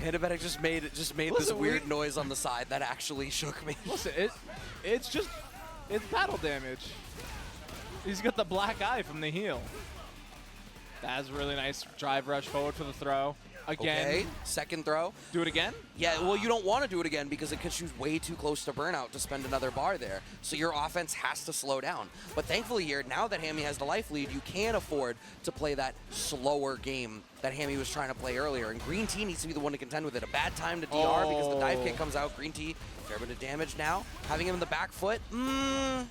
Panabetic just made this weird noise on the side that actually shook me. Listen, it's battle damage. He's got the black eye from the heal. That's a really nice drive rush forward for the throw. Again. Okay, second throw. Do it again? Yeah, well, you don't want to do it again because it gets you way too close to burnout to spend another bar there. So your offense has to slow down. But thankfully here, now that Hammy has the life lead, you can afford to play that slower game that Hammy was trying to play earlier. And Green Tea needs to be the one to contend with it. A bad time to DR because the dive kick comes out. Green Tea, fair bit of damage now. Having him in the back foot, I'm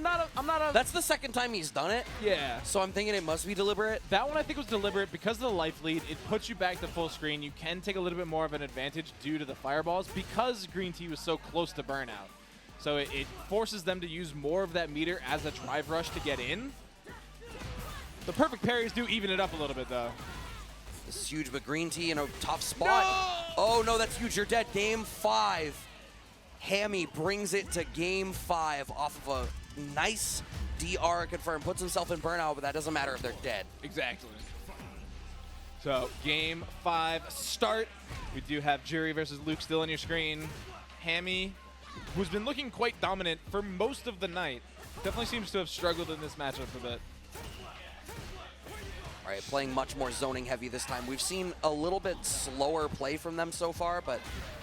not a... That's the second time he's done it. Yeah. So I'm thinking it must be deliberate. That one I think was deliberate because of the life lead. It puts you back to full screen. You can take a little bit more of an advantage due to the fireballs because Green Tea was so close to burnout. So it forces them to use more of that meter as a drive rush to get in. The perfect parries do even it up a little bit, though. This is huge, but Green Tea in a tough spot. No! Oh, no, that's huge. You're dead. Game 5. Hammy brings it to game 5 off of a nice DR confirm. Puts himself in burnout, but that doesn't matter if they're dead. Exactly. So, game 5 start. We do have Jury versus Luke still on your screen. Hammy, who's been looking quite dominant for most of the night, definitely seems to have struggled in this matchup a bit. All right, playing much more zoning heavy this time. We've seen a little bit slower play from them so far, but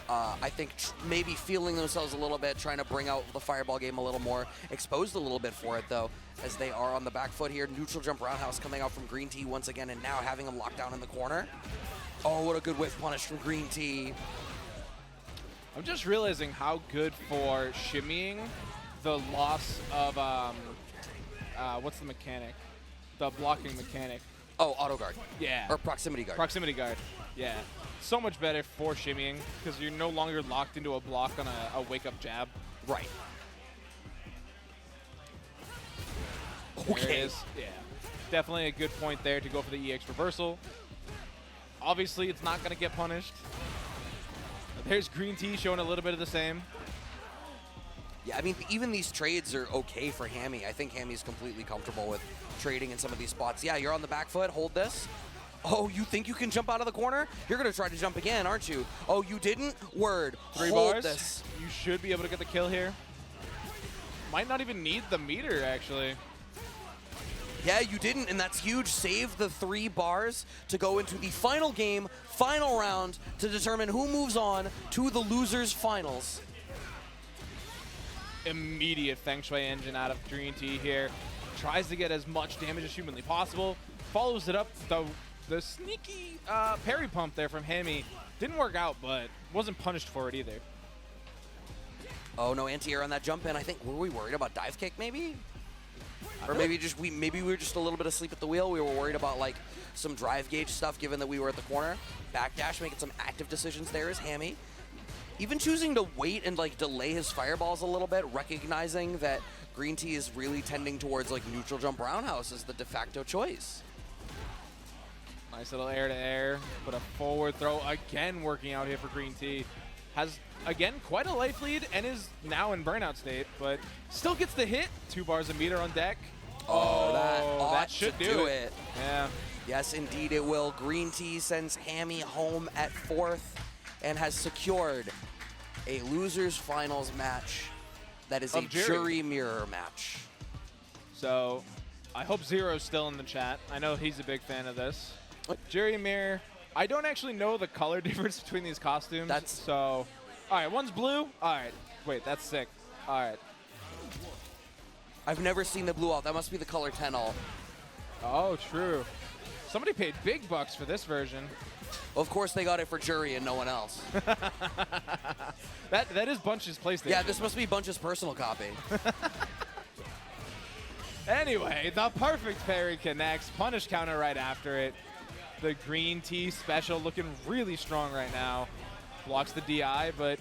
I think maybe feeling themselves a little bit, trying to bring out the fireball game a little more. Exposed a little bit for it, though, as they are on the back foot here. Neutral jump roundhouse coming out from Green Tea once again, and now having him locked down in the corner. Oh, what a good whiff punish from Green Tea. I'm just realizing how good for shimmying the loss of, what's the mechanic? The blocking mechanic. Oh, auto guard. Yeah. Or proximity guard. Proximity guard. Yeah. So much better for shimmying because you're no longer locked into a block on a wake-up jab. Right. There it is. Yeah. Definitely a good point there to go for the EX reversal. Obviously, it's not going to get punished. There's Green Tea showing a little bit of the same. Yeah, I mean, even these trades are okay for Hammy. I think Hammy's completely comfortable with trading in some of these spots. Yeah, you're on the back foot. Hold this. Oh, you think you can jump out of the corner? You're going to try to jump again, aren't you? Oh, you didn't? Word. 3 Hold bars. this. You should be able to get the kill here. Might not even need the meter, actually. Yeah, you didn't, and that's huge. Save the 3 bars to go into the final game, final round, to determine who moves on to the losers finals. Immediate Feng Shui engine out of Green Tea here. Tries to get as much damage as humanly possible. Follows it up. The sneaky parry pump there from Hammy didn't work out, but wasn't punished for it either. Oh, no anti-air on that jump in. I think, were we worried about dive kick maybe? Or maybe we were just a little bit asleep at the wheel. We were worried about like some drive gauge stuff given that we were at the corner. Backdash, making some active decisions there is Hammy. Even choosing to wait and like delay his fireballs a little bit, recognizing that Green Tea is really tending towards like neutral jump roundhouse as the de facto choice. Nice little air-to-air, but a forward throw again working out here for Green Tea. Has, again, quite a life lead and is now in burnout state, but still gets the hit. 2 bars a meter on deck. Oh, that should do it. Yeah. Yes, indeed it will. Green Tea sends Hammy home at 4th and has secured a losers finals match that is a jury mirror match. So I hope Zero's still in the chat. I know he's a big fan of this. Jury mirror. I don't actually know the color difference between these costumes. So, all right, one's blue. All right, wait, that's sick. All right. I've never seen the blue alt. That must be the color 10 alt. Oh, true. Somebody paid big bucks for this version. Well, of course they got it for jury and no one else. That is Bunch's PlayStation. Yeah, this must be Bunch's personal copy. Anyway, the perfect parry connects. Punish counter right after it. The Green Tea special looking really strong right now. Blocks the DI, but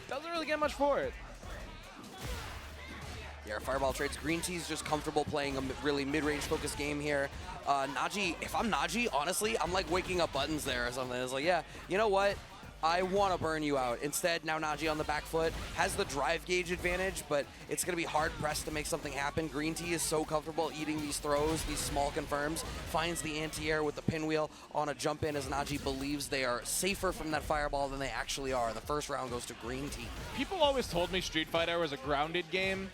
doesn't really get much for it. Yeah, Fireball trades. Green Tea's just comfortable playing a really mid-range focused game here. NAJI, if I'm NAJI, honestly, I'm like waking up buttons there or something. It's like, yeah, you know what? I want to burn you out. Instead, now NAJI on the back foot has the drive gauge advantage, but it's going to be hard-pressed to make something happen. Green Tea is so comfortable eating these throws, these small confirms, finds the anti-air with the pinwheel on a jump-in as NAJI believes they are safer from that fireball than they actually are. The first round goes to Green Tea. People always told me Street Fighter was a grounded game.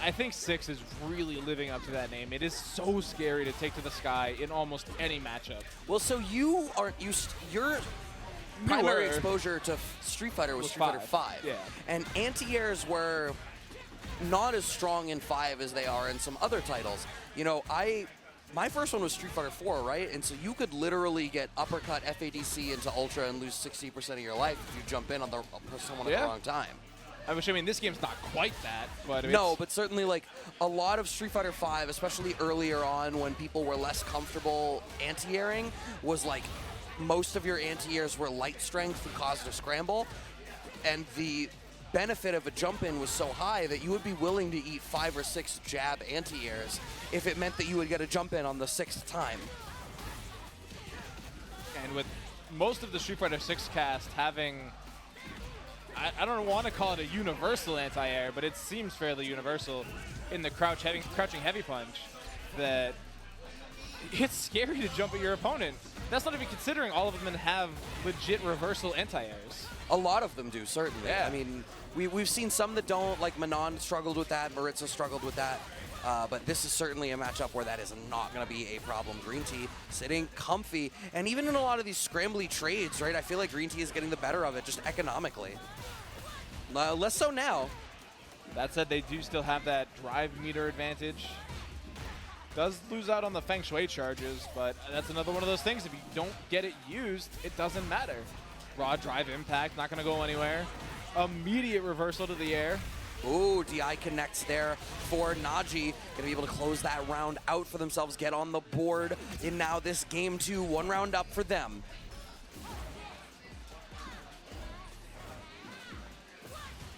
I think 6 is really living up to that name. It is so scary to take to the sky in almost any matchup. Well, so your primary exposure to Street Fighter was Street Fighter 5. Yeah. And anti-airs were not as strong in 5 as they are in some other titles. You know, my first one was Street Fighter 4, right? And so you could literally get uppercut FADC into Ultra and lose 60% of your life if you jump in on someone at the wrong time. I mean, this game's not quite that, but no, but certainly like a lot of Street Fighter 5, especially earlier on when people were less comfortable anti-airing, was like most of your anti-airs were light strength who caused a scramble, and the benefit of a jump-in was so high that you would be willing to eat 5 or 6 jab anti-airs if it meant that you would get a jump-in on the 6th time. And with most of the Street Fighter 6 cast having, I don't want to call it a universal anti-air, but it seems fairly universal in the crouching heavy punch, that it's scary to jump at your opponent. That's not even considering all of them have legit reversal anti-airs. A lot of them do, certainly. Yeah. I mean, we've seen some that don't, like Manon struggled with that, Maritza struggled with that, but this is certainly a matchup where that is not going to be a problem. Green Tea sitting comfy, and even in a lot of these scrambly trades, right, I feel like Green Tea is getting the better of it just economically. Less so now. That said, they do still have that drive meter advantage. Does lose out on the Feng Shui charges, but that's another one of those things. If you don't get it used, it doesn't matter. Raw drive impact, not going to go anywhere. Immediate reversal to the air. Ooh, DI connects there for NAJI. Going to be able to close that round out for themselves, get on the board in now this game 2, 1 round up for them.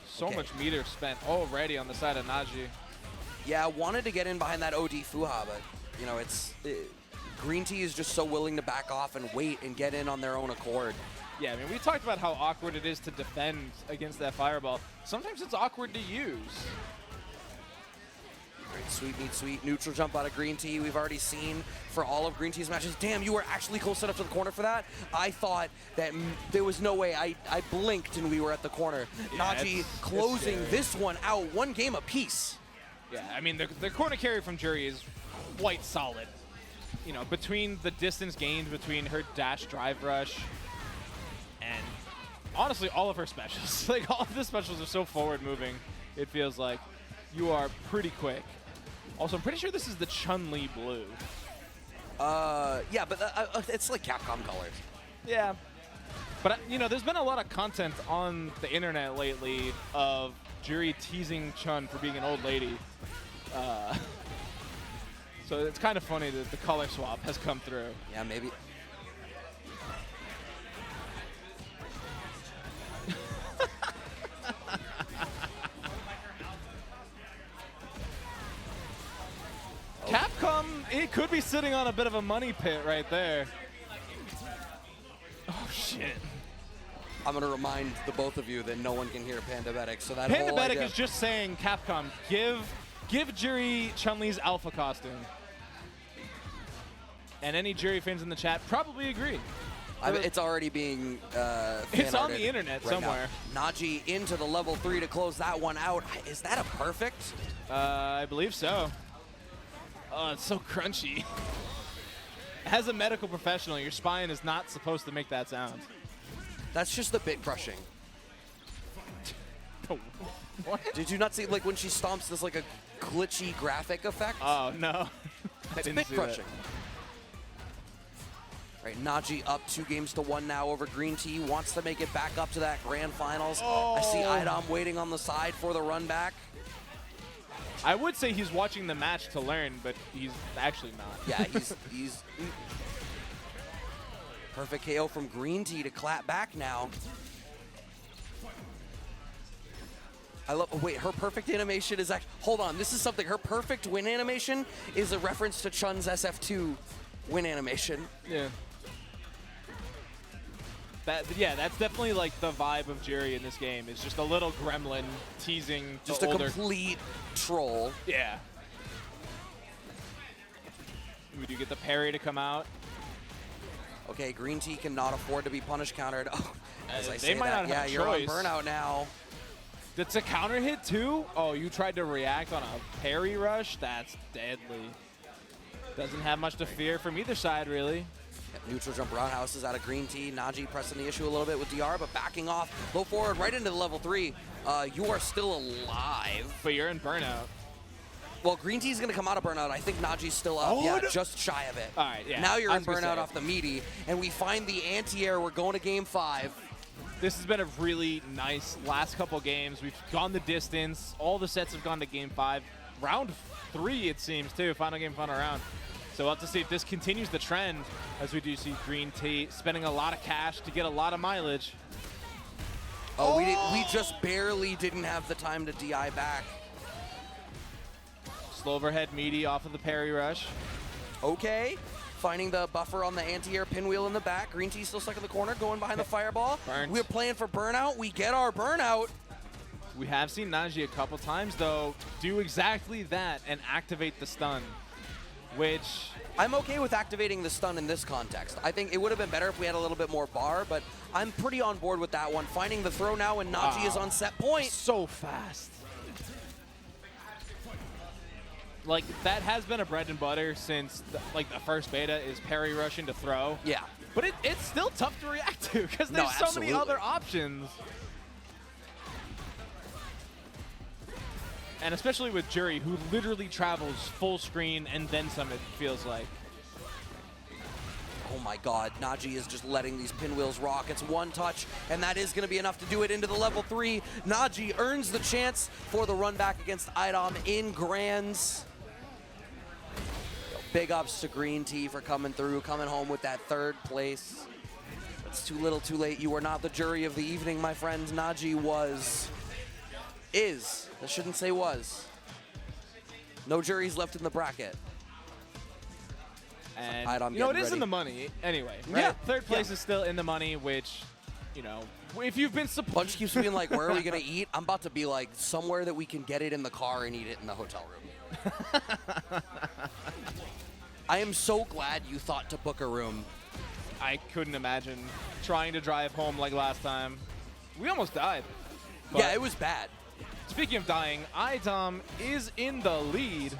So much meter spent already on the side of NAJI. Yeah, wanted to get in behind that OD Fuha, but, you know, Green Tea is just so willing to back off and wait and get in on their own accord. Yeah, I mean, we talked about how awkward it is to defend against that fireball. Sometimes it's awkward to use. Great, sweet meat, sweet. Neutral jump out of Green Tea. We've already seen for all of Green Tea's matches. Damn, you were actually close enough to the corner for that. I thought that there was no way. I blinked and we were at the corner. Yeah, NAJI closing this one out, 1 game apiece. Yeah, I mean, the corner carry from Jury is quite solid. You know, between the distance gained between her dash drive rush and honestly all of her specials. Like, all of the specials are so forward moving, it feels like. You are pretty quick. Also, I'm pretty sure this is the Chun-Li blue. Yeah, but it's like Capcom colors. Yeah. But, you know, there's been a lot of content on the internet lately of Jury teasing Chun for being an old lady. So it's kind of funny that the color swap has come through. Yeah, maybe. Capcom, it could be sitting on a bit of a money pit right there. shit. I'm going to remind the both of you that no one can hear Pandabetic. So that Pandabetic whole idea is just saying, Capcom, give Jury Chun-Li's alpha costume. And any Jury fans in the chat probably agree. It's already being it's on the internet right somewhere. Now. NAJI into the level 3 to close that one out. Is that a perfect? I believe so. Oh, it's so crunchy. As a medical professional, your spine is not supposed to make that sound. That's just the bit crushing. What? Did you not see, like, when she stomps, this like a glitchy graphic effect? Oh, no. It's bit crushing. Right, NAJI up 2-1 now over Green Tea. Wants to make it back up to that grand finals. Oh. I see IDOM waiting on the side for the run back. I would say he's watching the match to learn, but he's actually not. Yeah, he's perfect KO from Green Tea to clap back now. I love, wait, her perfect animation is actually, hold on, this is something, her perfect win animation is a reference to Chun's SF2 win animation. Yeah. Yeah, that's definitely like the vibe of Jury in this game. Is just a little gremlin teasing Just the a older. complete troll. Yeah. We do get the parry to come out. Okay, Green Tea cannot afford to be punish countered. Oh, as I They say might that, not yeah, have a you're on choice. burnout now. That's a counter hit too? Oh, you tried to react on a parry rush? That's deadly. Doesn't have much to fear from either side, really. Neutral jump roundhouse is out of Green Tea. NAJI pressing the issue a little bit with DR, but backing off. Low forward right into the level 3. You are still alive. But you're in burnout. Well, Green Tea's going to come out of burnout. I think NAJI's still up. Oh, yeah, no. just shy of it. All right, yeah. Now you're I in was gonna burnout say. off the meaty, and we find the anti-air. We're going to game 5. This has been a really nice last couple games. We've gone the distance. All the sets have gone to game 5. Round 3, it seems, too. Final game, final round. So we'll have to see if this continues the trend, as we do see Green Tea spending a lot of cash to get a lot of mileage. Oh, we just barely didn't have the time to DI back. Slow overhead meaty off of the parry rush. Okay. Finding the buffer on the anti-air pinwheel in the back. Green Tea still stuck in the corner, going behind the fireball. Burnt. We're playing for burnout. We get our burnout. We have seen NAJI a couple times, though, do exactly that and activate the stun, which... I'm okay with activating the stun in this context. I think it would have been better if we had a little bit more bar, but I'm pretty on board with that one. Finding the throw now, and NAJI is on set point. So fast. Like, that has been a bread and butter since, the first beta is parry rush into throw. Yeah. But it's still tough to react to because there's so many absolutely. other options. And especially with Jury, who literally travels full screen and then some, it feels like. Oh my god, NAJI is just letting these pinwheels rock. It's one touch, and that is going to be enough to do it into the level 3. NAJI earns the chance for the run back against IDOM in Grands. Big ups to Green Tea for coming through, coming home with that 3rd place. It's too little, too late. You are not the jury of the evening, my friends. NAJI is. I shouldn't say was. No juries left in the bracket. And, IDOM you know, it getting is ready. in the money anyway, right? Yeah. 3rd place is still in the money, which, you know, if you've been Bunch keeps being like, where are we going to eat? I'm about to be like, somewhere that we can get it in the car and eat it in the hotel room. I am so glad you thought to book a room. I couldn't imagine trying to drive home like last time. We almost died. Yeah, it was bad. Speaking of dying, IDOM is in the lead.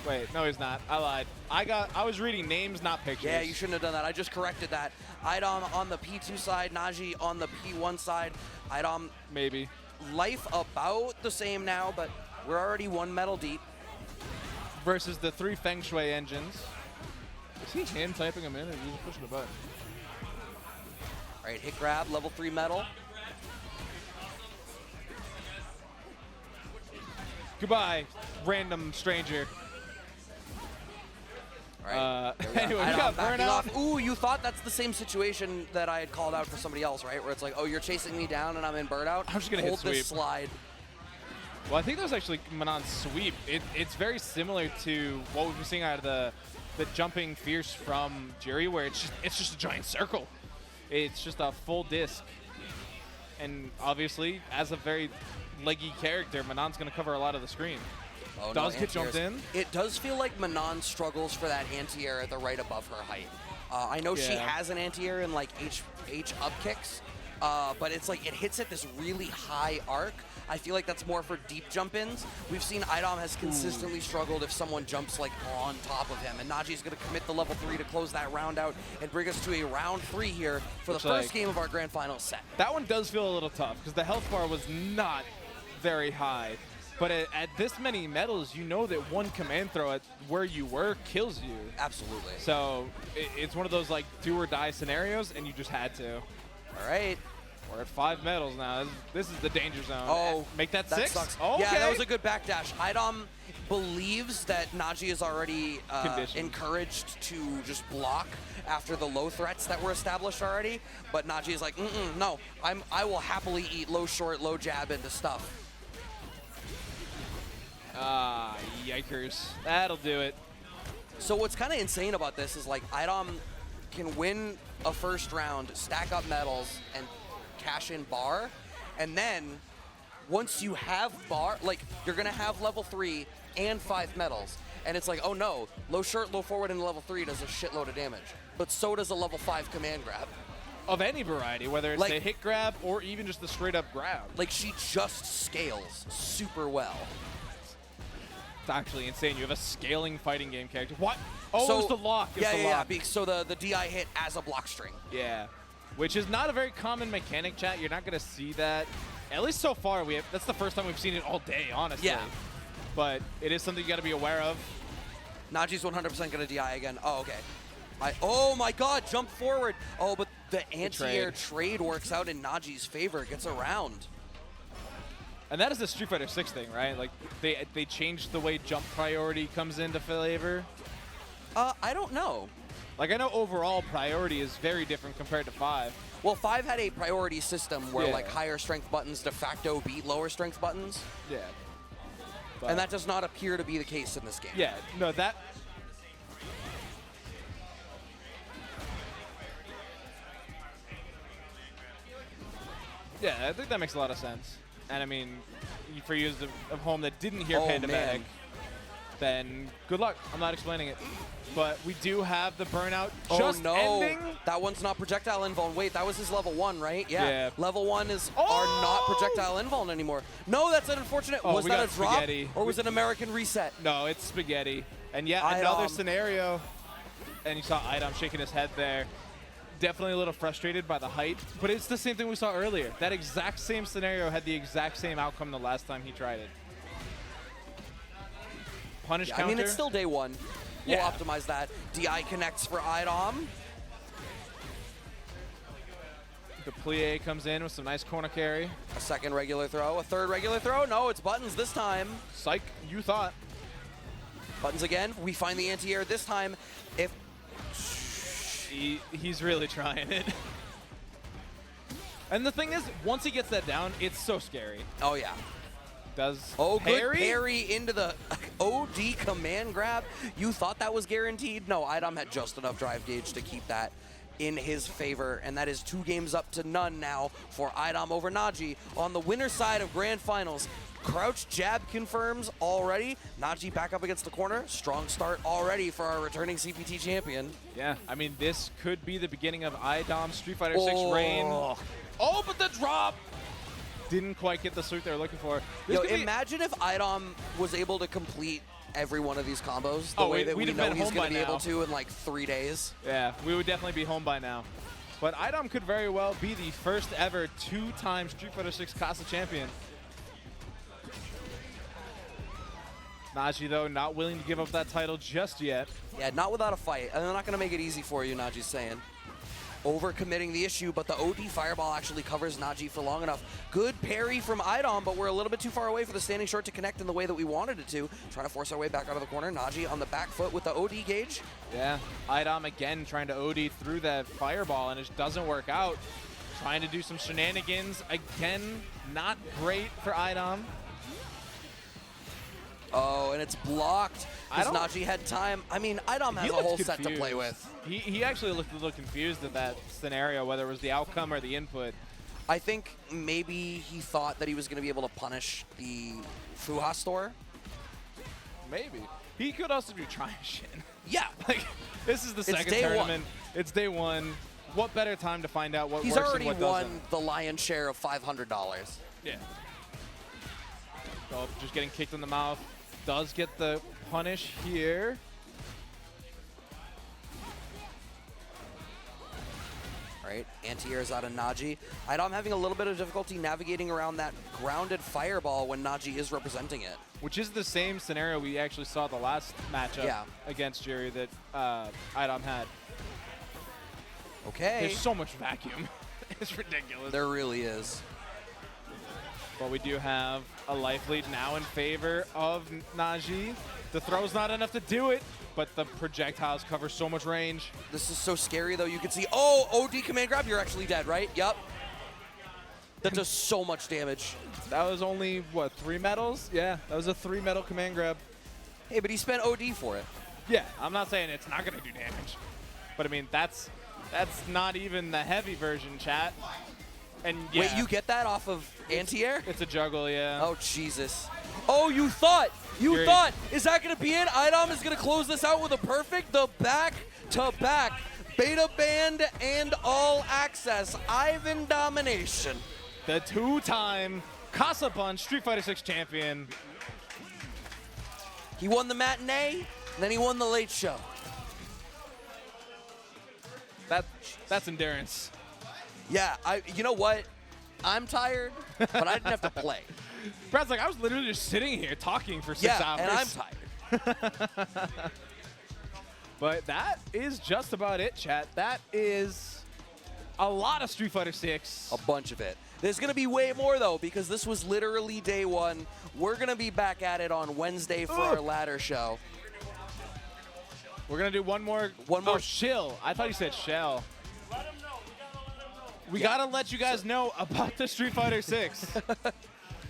Wait, no, he's not. I lied. I was reading names, not pictures. Yeah, you shouldn't have done that. I just corrected that. IDOM on the P2 side, NAJI on the P1 side. IDOM, maybe. life about the same now, but we're already 1 medal deep. Versus the 3 Feng Shui engines. Is he hand typing them in or is he just pushing a button? All right, hit grab, level 3 medal. Goodbye, random stranger. All right. Anyway, we IDOM got backing burnout. off. Ooh, you thought that's the same situation that I had called out for somebody else, right? Where it's like, oh, you're chasing me down and I'm in burnout. I'm just gonna hit hold this sweep. slide. Well, I think that was actually Manon's sweep. It's very similar to what we've been seeing out of the the jumping fierce from Jerry, where it's just a giant circle. It's just a full disc. And obviously, as a very leggy character, Manon's going to cover a lot of the screen. Oh, does no, get jumped in. It does feel like Manon struggles for that anti-air at the right above her height. I know she has an anti-air in like H up kicks, but it's like it hits at this really high arc. I feel like that's more for deep jump-ins. We've seen IDOM has consistently struggled if someone jumps like on top of him, and Naji's going to commit the level 3 to close that round out and bring us to a round 3 here for the first game of our grand final set. That one does feel a little tough because the health bar was not very high. But at this many medals, you know that one command throw at where you were kills you. Absolutely. So it's one of those like do or die scenarios, and you just had to. All right. We're at 5 medals now. This is the danger zone. Oh, make that 6? Sucks. Oh, okay. Yeah, that was a good backdash. IDOM believes that Naji is already encouraged to just block after the low threats that were established already. But Naji is like, no, I will happily eat low short, low jab into stuff. Ah, yikers. That'll do it. So what's kind of insane about this is like IDOM can win a first round, stack up medals, and cash in bar, and then once you have bar, like you're gonna have level 3 and 5 medals, and it's like, oh no, low short, low forward in level 3 does a shitload of damage, but so does a level 5 command grab. Of any variety, whether it's like, a hit grab or even just the straight up grab. Like she just scales super well. It's actually insane. You have a scaling fighting game character. What? Oh, so, it was the lock. Yeah. So the DI hit as a block string. Yeah, which is not a very common mechanic, chat. You're not going to see that. At least so far, that's the first time we've seen it all day, honestly. Yeah. But it is something you got to be aware of. Naji's 100% going to DI again. Oh, okay. Oh my God, jump forward. Oh, but the anti-air trade works out in Naji's favor. It gets around. And that is the Street Fighter 6 thing, right? Like, they changed the way jump priority comes into flavor. I don't know. Like, I know overall priority is very different compared to 5. Well, 5 had a priority system where, like, higher strength buttons de facto beat lower strength buttons. Yeah. But and that does not appear to be the case in this game. Yeah, no, that... Yeah, I think that makes a lot of sense. And I mean, for you of home that didn't hear Panda Bag, then good luck. I'm not explaining it. But we do have the burnout just ending. That one's not projectile invuln. Wait, that was his level 1, right? Yeah. Level 1 are not projectile invuln anymore. No, that's unfortunate. Was that a drop? Or was it American reset? No, it's spaghetti. And yeah, another scenario. And you saw IDOM shaking his head there. Definitely a little frustrated by the height, but it's the same thing we saw earlier. That exact same scenario had the exact same outcome the last time he tried it. Punish counter. I mean, it's still day 1. We'll optimize that. DI connects for IDOM. The plie comes in with some nice corner carry. A second regular throw, a third regular throw. No, it's buttons this time. Psych, you thought. Buttons again. We find the anti-air this time. If He's really trying it. And the thing is, once he gets that down, it's so scary. Oh, yeah. Does good parry into the OD command grab. You thought that was guaranteed? No, IDOM had just enough drive gauge to keep that in his favor, and that is 2 games up to none now for IDOM over Naji. On the winner side of Grand Finals, crouch jab confirms already. Naji back up against the corner. Strong start already for our returning CPT champion. Yeah, I mean, this could be the beginning of IDOM's Street Fighter 6 reign. Oh, but the drop! Didn't quite get the sweep they were looking for. Yo, imagine if IDOM was able to complete every one of these combos the way that we know he's going to be able to in like 3 days. Yeah, we would definitely be home by now. But IDOM could very well be the first ever 2-time Street Fighter 6 Casa champion. Naji, though, not willing to give up that title just yet. Yeah, not without a fight. And they're not going to make it easy for you, Naji's saying. Overcommitting the issue, but the OD Fireball actually covers Naji for long enough. Good parry from IDOM, but we're a little bit too far away for the standing short to connect in the way that we wanted it to. Trying to force our way back out of the corner. Naji on the back foot with the OD gauge. Yeah, IDOM again trying to OD through that Fireball, and it just doesn't work out. Trying to do some shenanigans. Again, not great for IDOM. Oh, and it's blocked because Naji had time. I mean, IDOM has a whole set to play with. He actually looked a little confused at that scenario, whether it was the outcome or the input. I think maybe he thought that he was going to be able to punish the Fuha store. Maybe. He could also be trying shit. Yeah. Like, this is the second tournament. It's day one. What better time to find out what works and what doesn't? He's already won the lion's share of $500. Yeah. So just getting kicked in the mouth. Does get the punish here. Right, anti-airs out of Naji. I'm having a little bit of difficulty navigating around that grounded fireball when Naji is representing it. Which is the same scenario we actually saw the last matchup against Jerry that IDOM had. Okay. There's so much vacuum. It's ridiculous. There really is. But we do have a life lead now in favor of Naji. The throw's not enough to do it, but the projectiles cover so much range. This is so scary, though. You can see, oh, OD command grab. You're actually dead, right? Yep. That does so much damage. That was only, what, 3 medals? Yeah, that was a 3-medal command grab. Hey, but he spent OD for it. Yeah, I'm not saying it's not going to do damage. But, I mean, that's not even the heavy version, chat. And yeah, wait, you get that off of anti-air? It's a juggle, yeah. Oh, Jesus. Oh, you thought, is that going to be it? IDOM is going to close this out with a perfect, the back-to-back beta band and all access Ivan domination. The 2-time Casabunch Street Fighter 6 champion. He won the matinee, and then he won the late show. That's endurance. Yeah, you know what? I'm tired, but I didn't have to play. Brad's like, I was literally just sitting here talking for 6 hours. Yeah, and I'm tired. But that is just about it, chat. That is a lot of Street Fighter 6. A bunch of it. There's going to be way more, though, because this was literally day one. We're going to be back at it on Wednesday for our ladder show. We're going to do one more. Oh, shill. I thought you said shell. Let him know. We gotta let you guys know about the Street Fighter 6.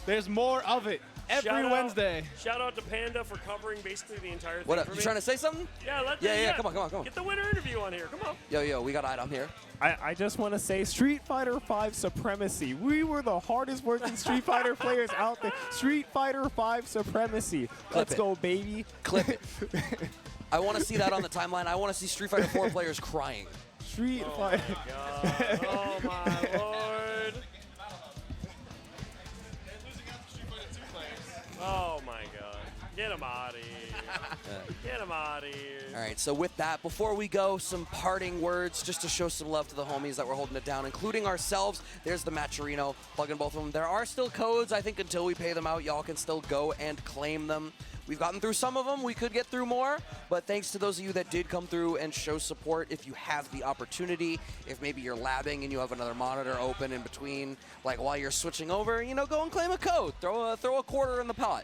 There's more of it every Wednesday. Shout out to Panda for covering basically the entire thing. What up? For You me. trying to say something? Yeah, yeah. Come on. Get the winner interview on here. Come on. Yo, we got IDOM here. I just want to say Street Fighter V supremacy. We were the hardest working Street Fighter players out there. Street Fighter V supremacy. Let's go, baby. Clip it. I want to see that on the timeline. I want to see Street Fighter 4 players crying. Street Fighter. My God. Oh my Lord. Oh my God. Get him out of here. Get him out of here. All right, so with that, before we go, some parting words just to show some love to the homies that were holding it down, including ourselves. There's the Matcherino, plugging both of them. There are still codes. I think until we pay them out, y'all can still go and claim them. We've gotten through some of them. We could get through more, but thanks to those of you that did come through and show support. If you have the opportunity, if maybe you're labbing and you have another monitor open in between, like while you're switching over, you know, go and claim a code. Throw a quarter in the pot.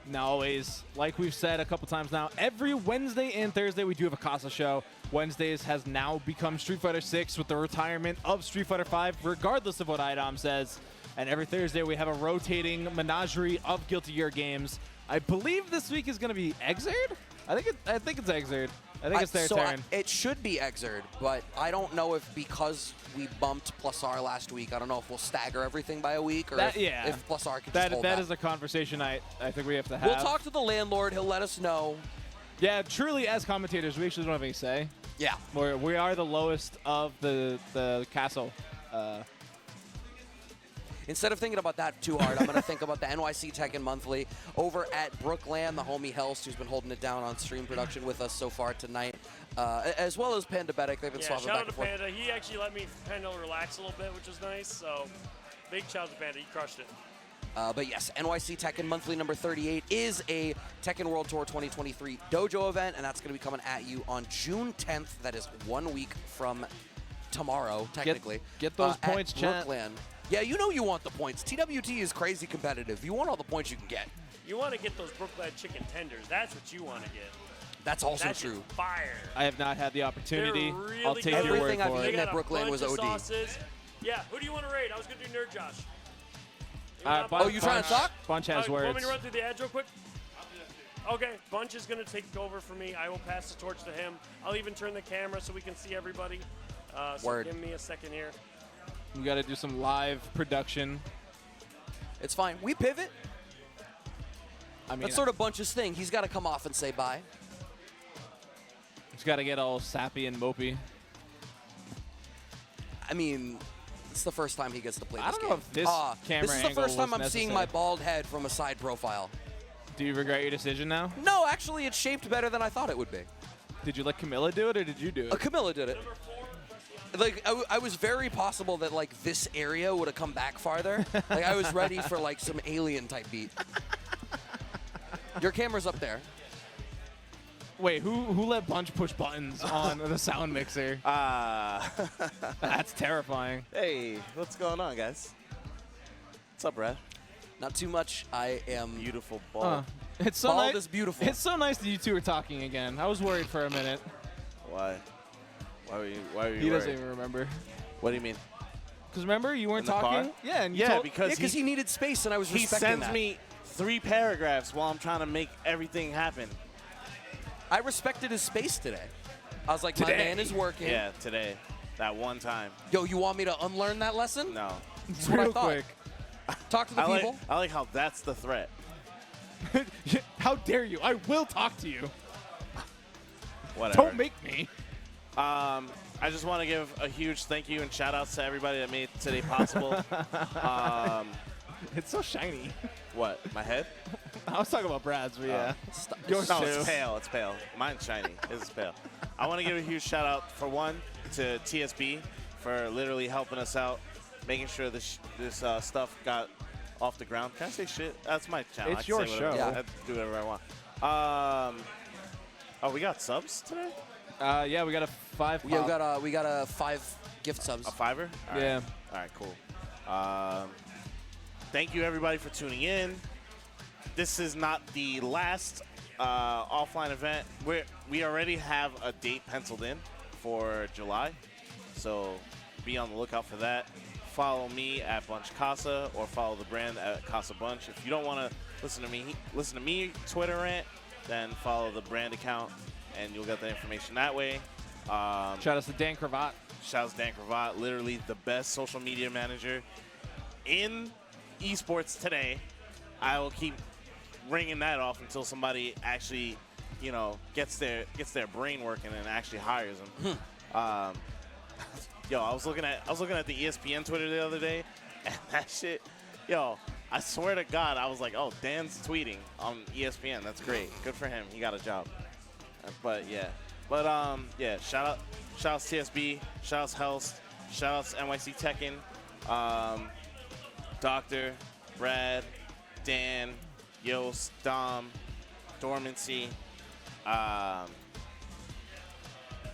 Now, always, like we've said a couple times now, every Wednesday and Thursday we do have a Casa show. Wednesdays has now become Street Fighter 6 with the retirement of Street Fighter 5, regardless of what IDOM says. And every Thursday we have a rotating menagerie of Guilty Gear games. I believe this week is going to be Exerd? I think it's Exerd. I think it's their turn. It should be Exerd, but I don't know if because we bumped Plus R last week, I don't know if we'll stagger everything by a week or if Plus R can just hold that is a conversation I think we have to have. We'll talk to the landlord. He'll let us know. Yeah, truly, as commentators, we actually don't have any say. Yeah. We are the lowest of the castle. Instead of thinking about that too hard, I'm going to think about the NYC Tekken Monthly over at Brookland, the homie Helst, who's been holding it down on stream production with us so far tonight, as well as Panda Betic. They've been swapping back and forth. Shout out to Panda. He actually let me Panda relax a little bit, which was nice. So big shout out to Panda. He crushed it. But yes, NYC Tekken Monthly number 38 is a Tekken World Tour 2023 dojo event, and that's going to be coming at you on June 10th. That is 1 week from tomorrow, technically. Get those points, chat. Brookland. Yeah, you know you want the points. TWT is crazy competitive. You want all the points you can get. You want to get those Brookland chicken tenders. That's what you want to get. That's also true. Fire. I have not had the opportunity. Really I'll take your word Everything I've for it. eaten at Brookland was OD. Sauces. Yeah, who do you want to raid? I was going to do Nerd Josh. Oh, you trying to talk? Bunch has Want me words. to run through the ads real quick? Okay, Bunch is going to take over for me. I will pass the torch to him. I'll even turn the camera so we can see everybody. So Word. give me a second here. We got to do some live production. It's fine. We pivot. I mean, That's sort of Bunch's thing. He's got to come off and say bye. he's got to get all sappy and mopey. I mean, it's the first time he gets to play I this don't game. know if this camera This is the angle first time was I'm seeing necessary. my bald head from a side profile. Do you regret your decision now? No, actually, it's shaped better than I thought it would be. Did you let Camilla do it, or did you do it? Camilla did it. Like, I was very possible that, like, this area would have come back farther. Like, I was ready for, like, some alien-type beat. Your camera's up there. Wait, who let Bunch push buttons on the sound mixer? That's terrifying. Hey, what's going on, guys? What's up, Brad? Not too much. I am... Beautiful ball. It's so Bald nice. is beautiful. It's so nice that you two are talking again. I was worried for a minute. Why? Why were you He doesn't worried? even remember. What do you mean? Because remember, you weren't In the car? talking. Yeah, and you Yeah, told, because Because he needed space, and I was he respecting sends that. me 3 paragraphs while I'm trying to make everything happen. I respected his space today. I was like, Today. my man is working. Yeah, today. That one time. Yo, you want me to unlearn that lesson? No. That's what I real thought. quick. Talk to the people. I like how that's the threat. How dare you? I will talk to you. Whatever. Don't make me. I just want to give a huge thank you and shout outs to everybody that made today possible. It's so shiny. What? My head? I was talking about Brad's, but yeah. Stop. Yours No, too. it's pale. It's pale. Mine's shiny. This is pale. I want to give a huge shout out, for one, to TSB for literally helping us out, making sure this stuff got off the ground. Can I say shit? That's my channel. It's I can your say whatever. show. I have to do whatever I want. Oh, we got subs today? Yeah, we got a 5 pop. Yeah, we got a 5 gift subs. A $5? All right. Yeah. All right, cool. Thank you, everybody, for tuning in. This is not the last offline event. We already have a date penciled in for July, so be on the lookout for that. Follow me at Bunch Casa, or follow the brand at Casabunch. If you don't want to listen to me Twitter rant, then follow the brand account, and you'll get the information that way. Shout out to Dan Cravat. Shout out to Dan Cravat, literally the best social media manager in esports today. I will keep ringing that off until somebody actually, gets their brain working and actually hires them. Yo, I was looking at the ESPN Twitter the other day, and that shit, yo, I swear to God, I was like, oh, Dan's tweeting on ESPN. That's great. Good for him. He got a job. Yeah, shout outs TSB, shout outs Helst, shout outs NYC Tekken, Doctor, Brad, Dan, Yost, Dom, Dormancy,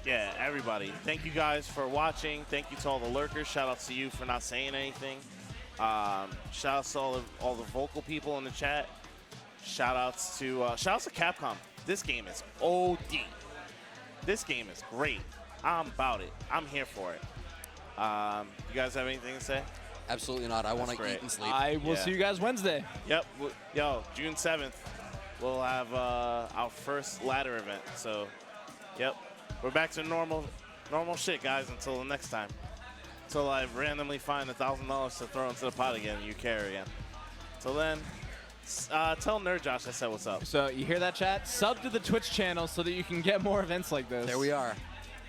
everybody. Thank you guys for watching. Thank you to all the lurkers. Shout outs to you for not saying anything. Shout outs to all the vocal people in the chat. Shout outs to Capcom. This game is OD. This game is great. I'm about it. I'm here for it. You guys have anything to say? Absolutely not. I want to great. eat and sleep. I will Yeah. see you guys Wednesday. Yep. Yo, June 7th, we'll have our first ladder event. So, yep. We're back to normal shit, guys, until the next time. Until I randomly find $1,000 to throw into the pot again and you care again. Till then, tell Nerd Josh I said what's up. So you hear that, chat? Sub to the Twitch channel so that you can get more events like this. There we are.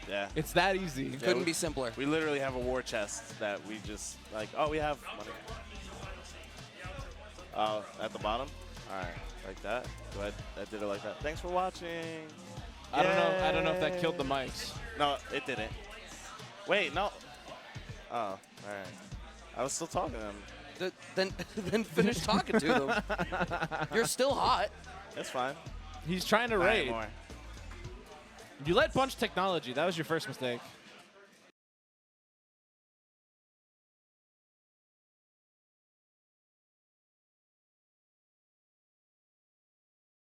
Yeah. It's that easy. Couldn't be simpler. We literally have a war chest that we just, we have money. At the bottom? All right, like that. I did it like that. Thanks for watching. I don't know if that killed the mics. No, it didn't. Wait, no. Oh, all right. I was still talking to them. Then finish talking to them. You're still hot. That's fine. He's trying to Not raid. anymore. You let Bunch Technology. That was your first mistake.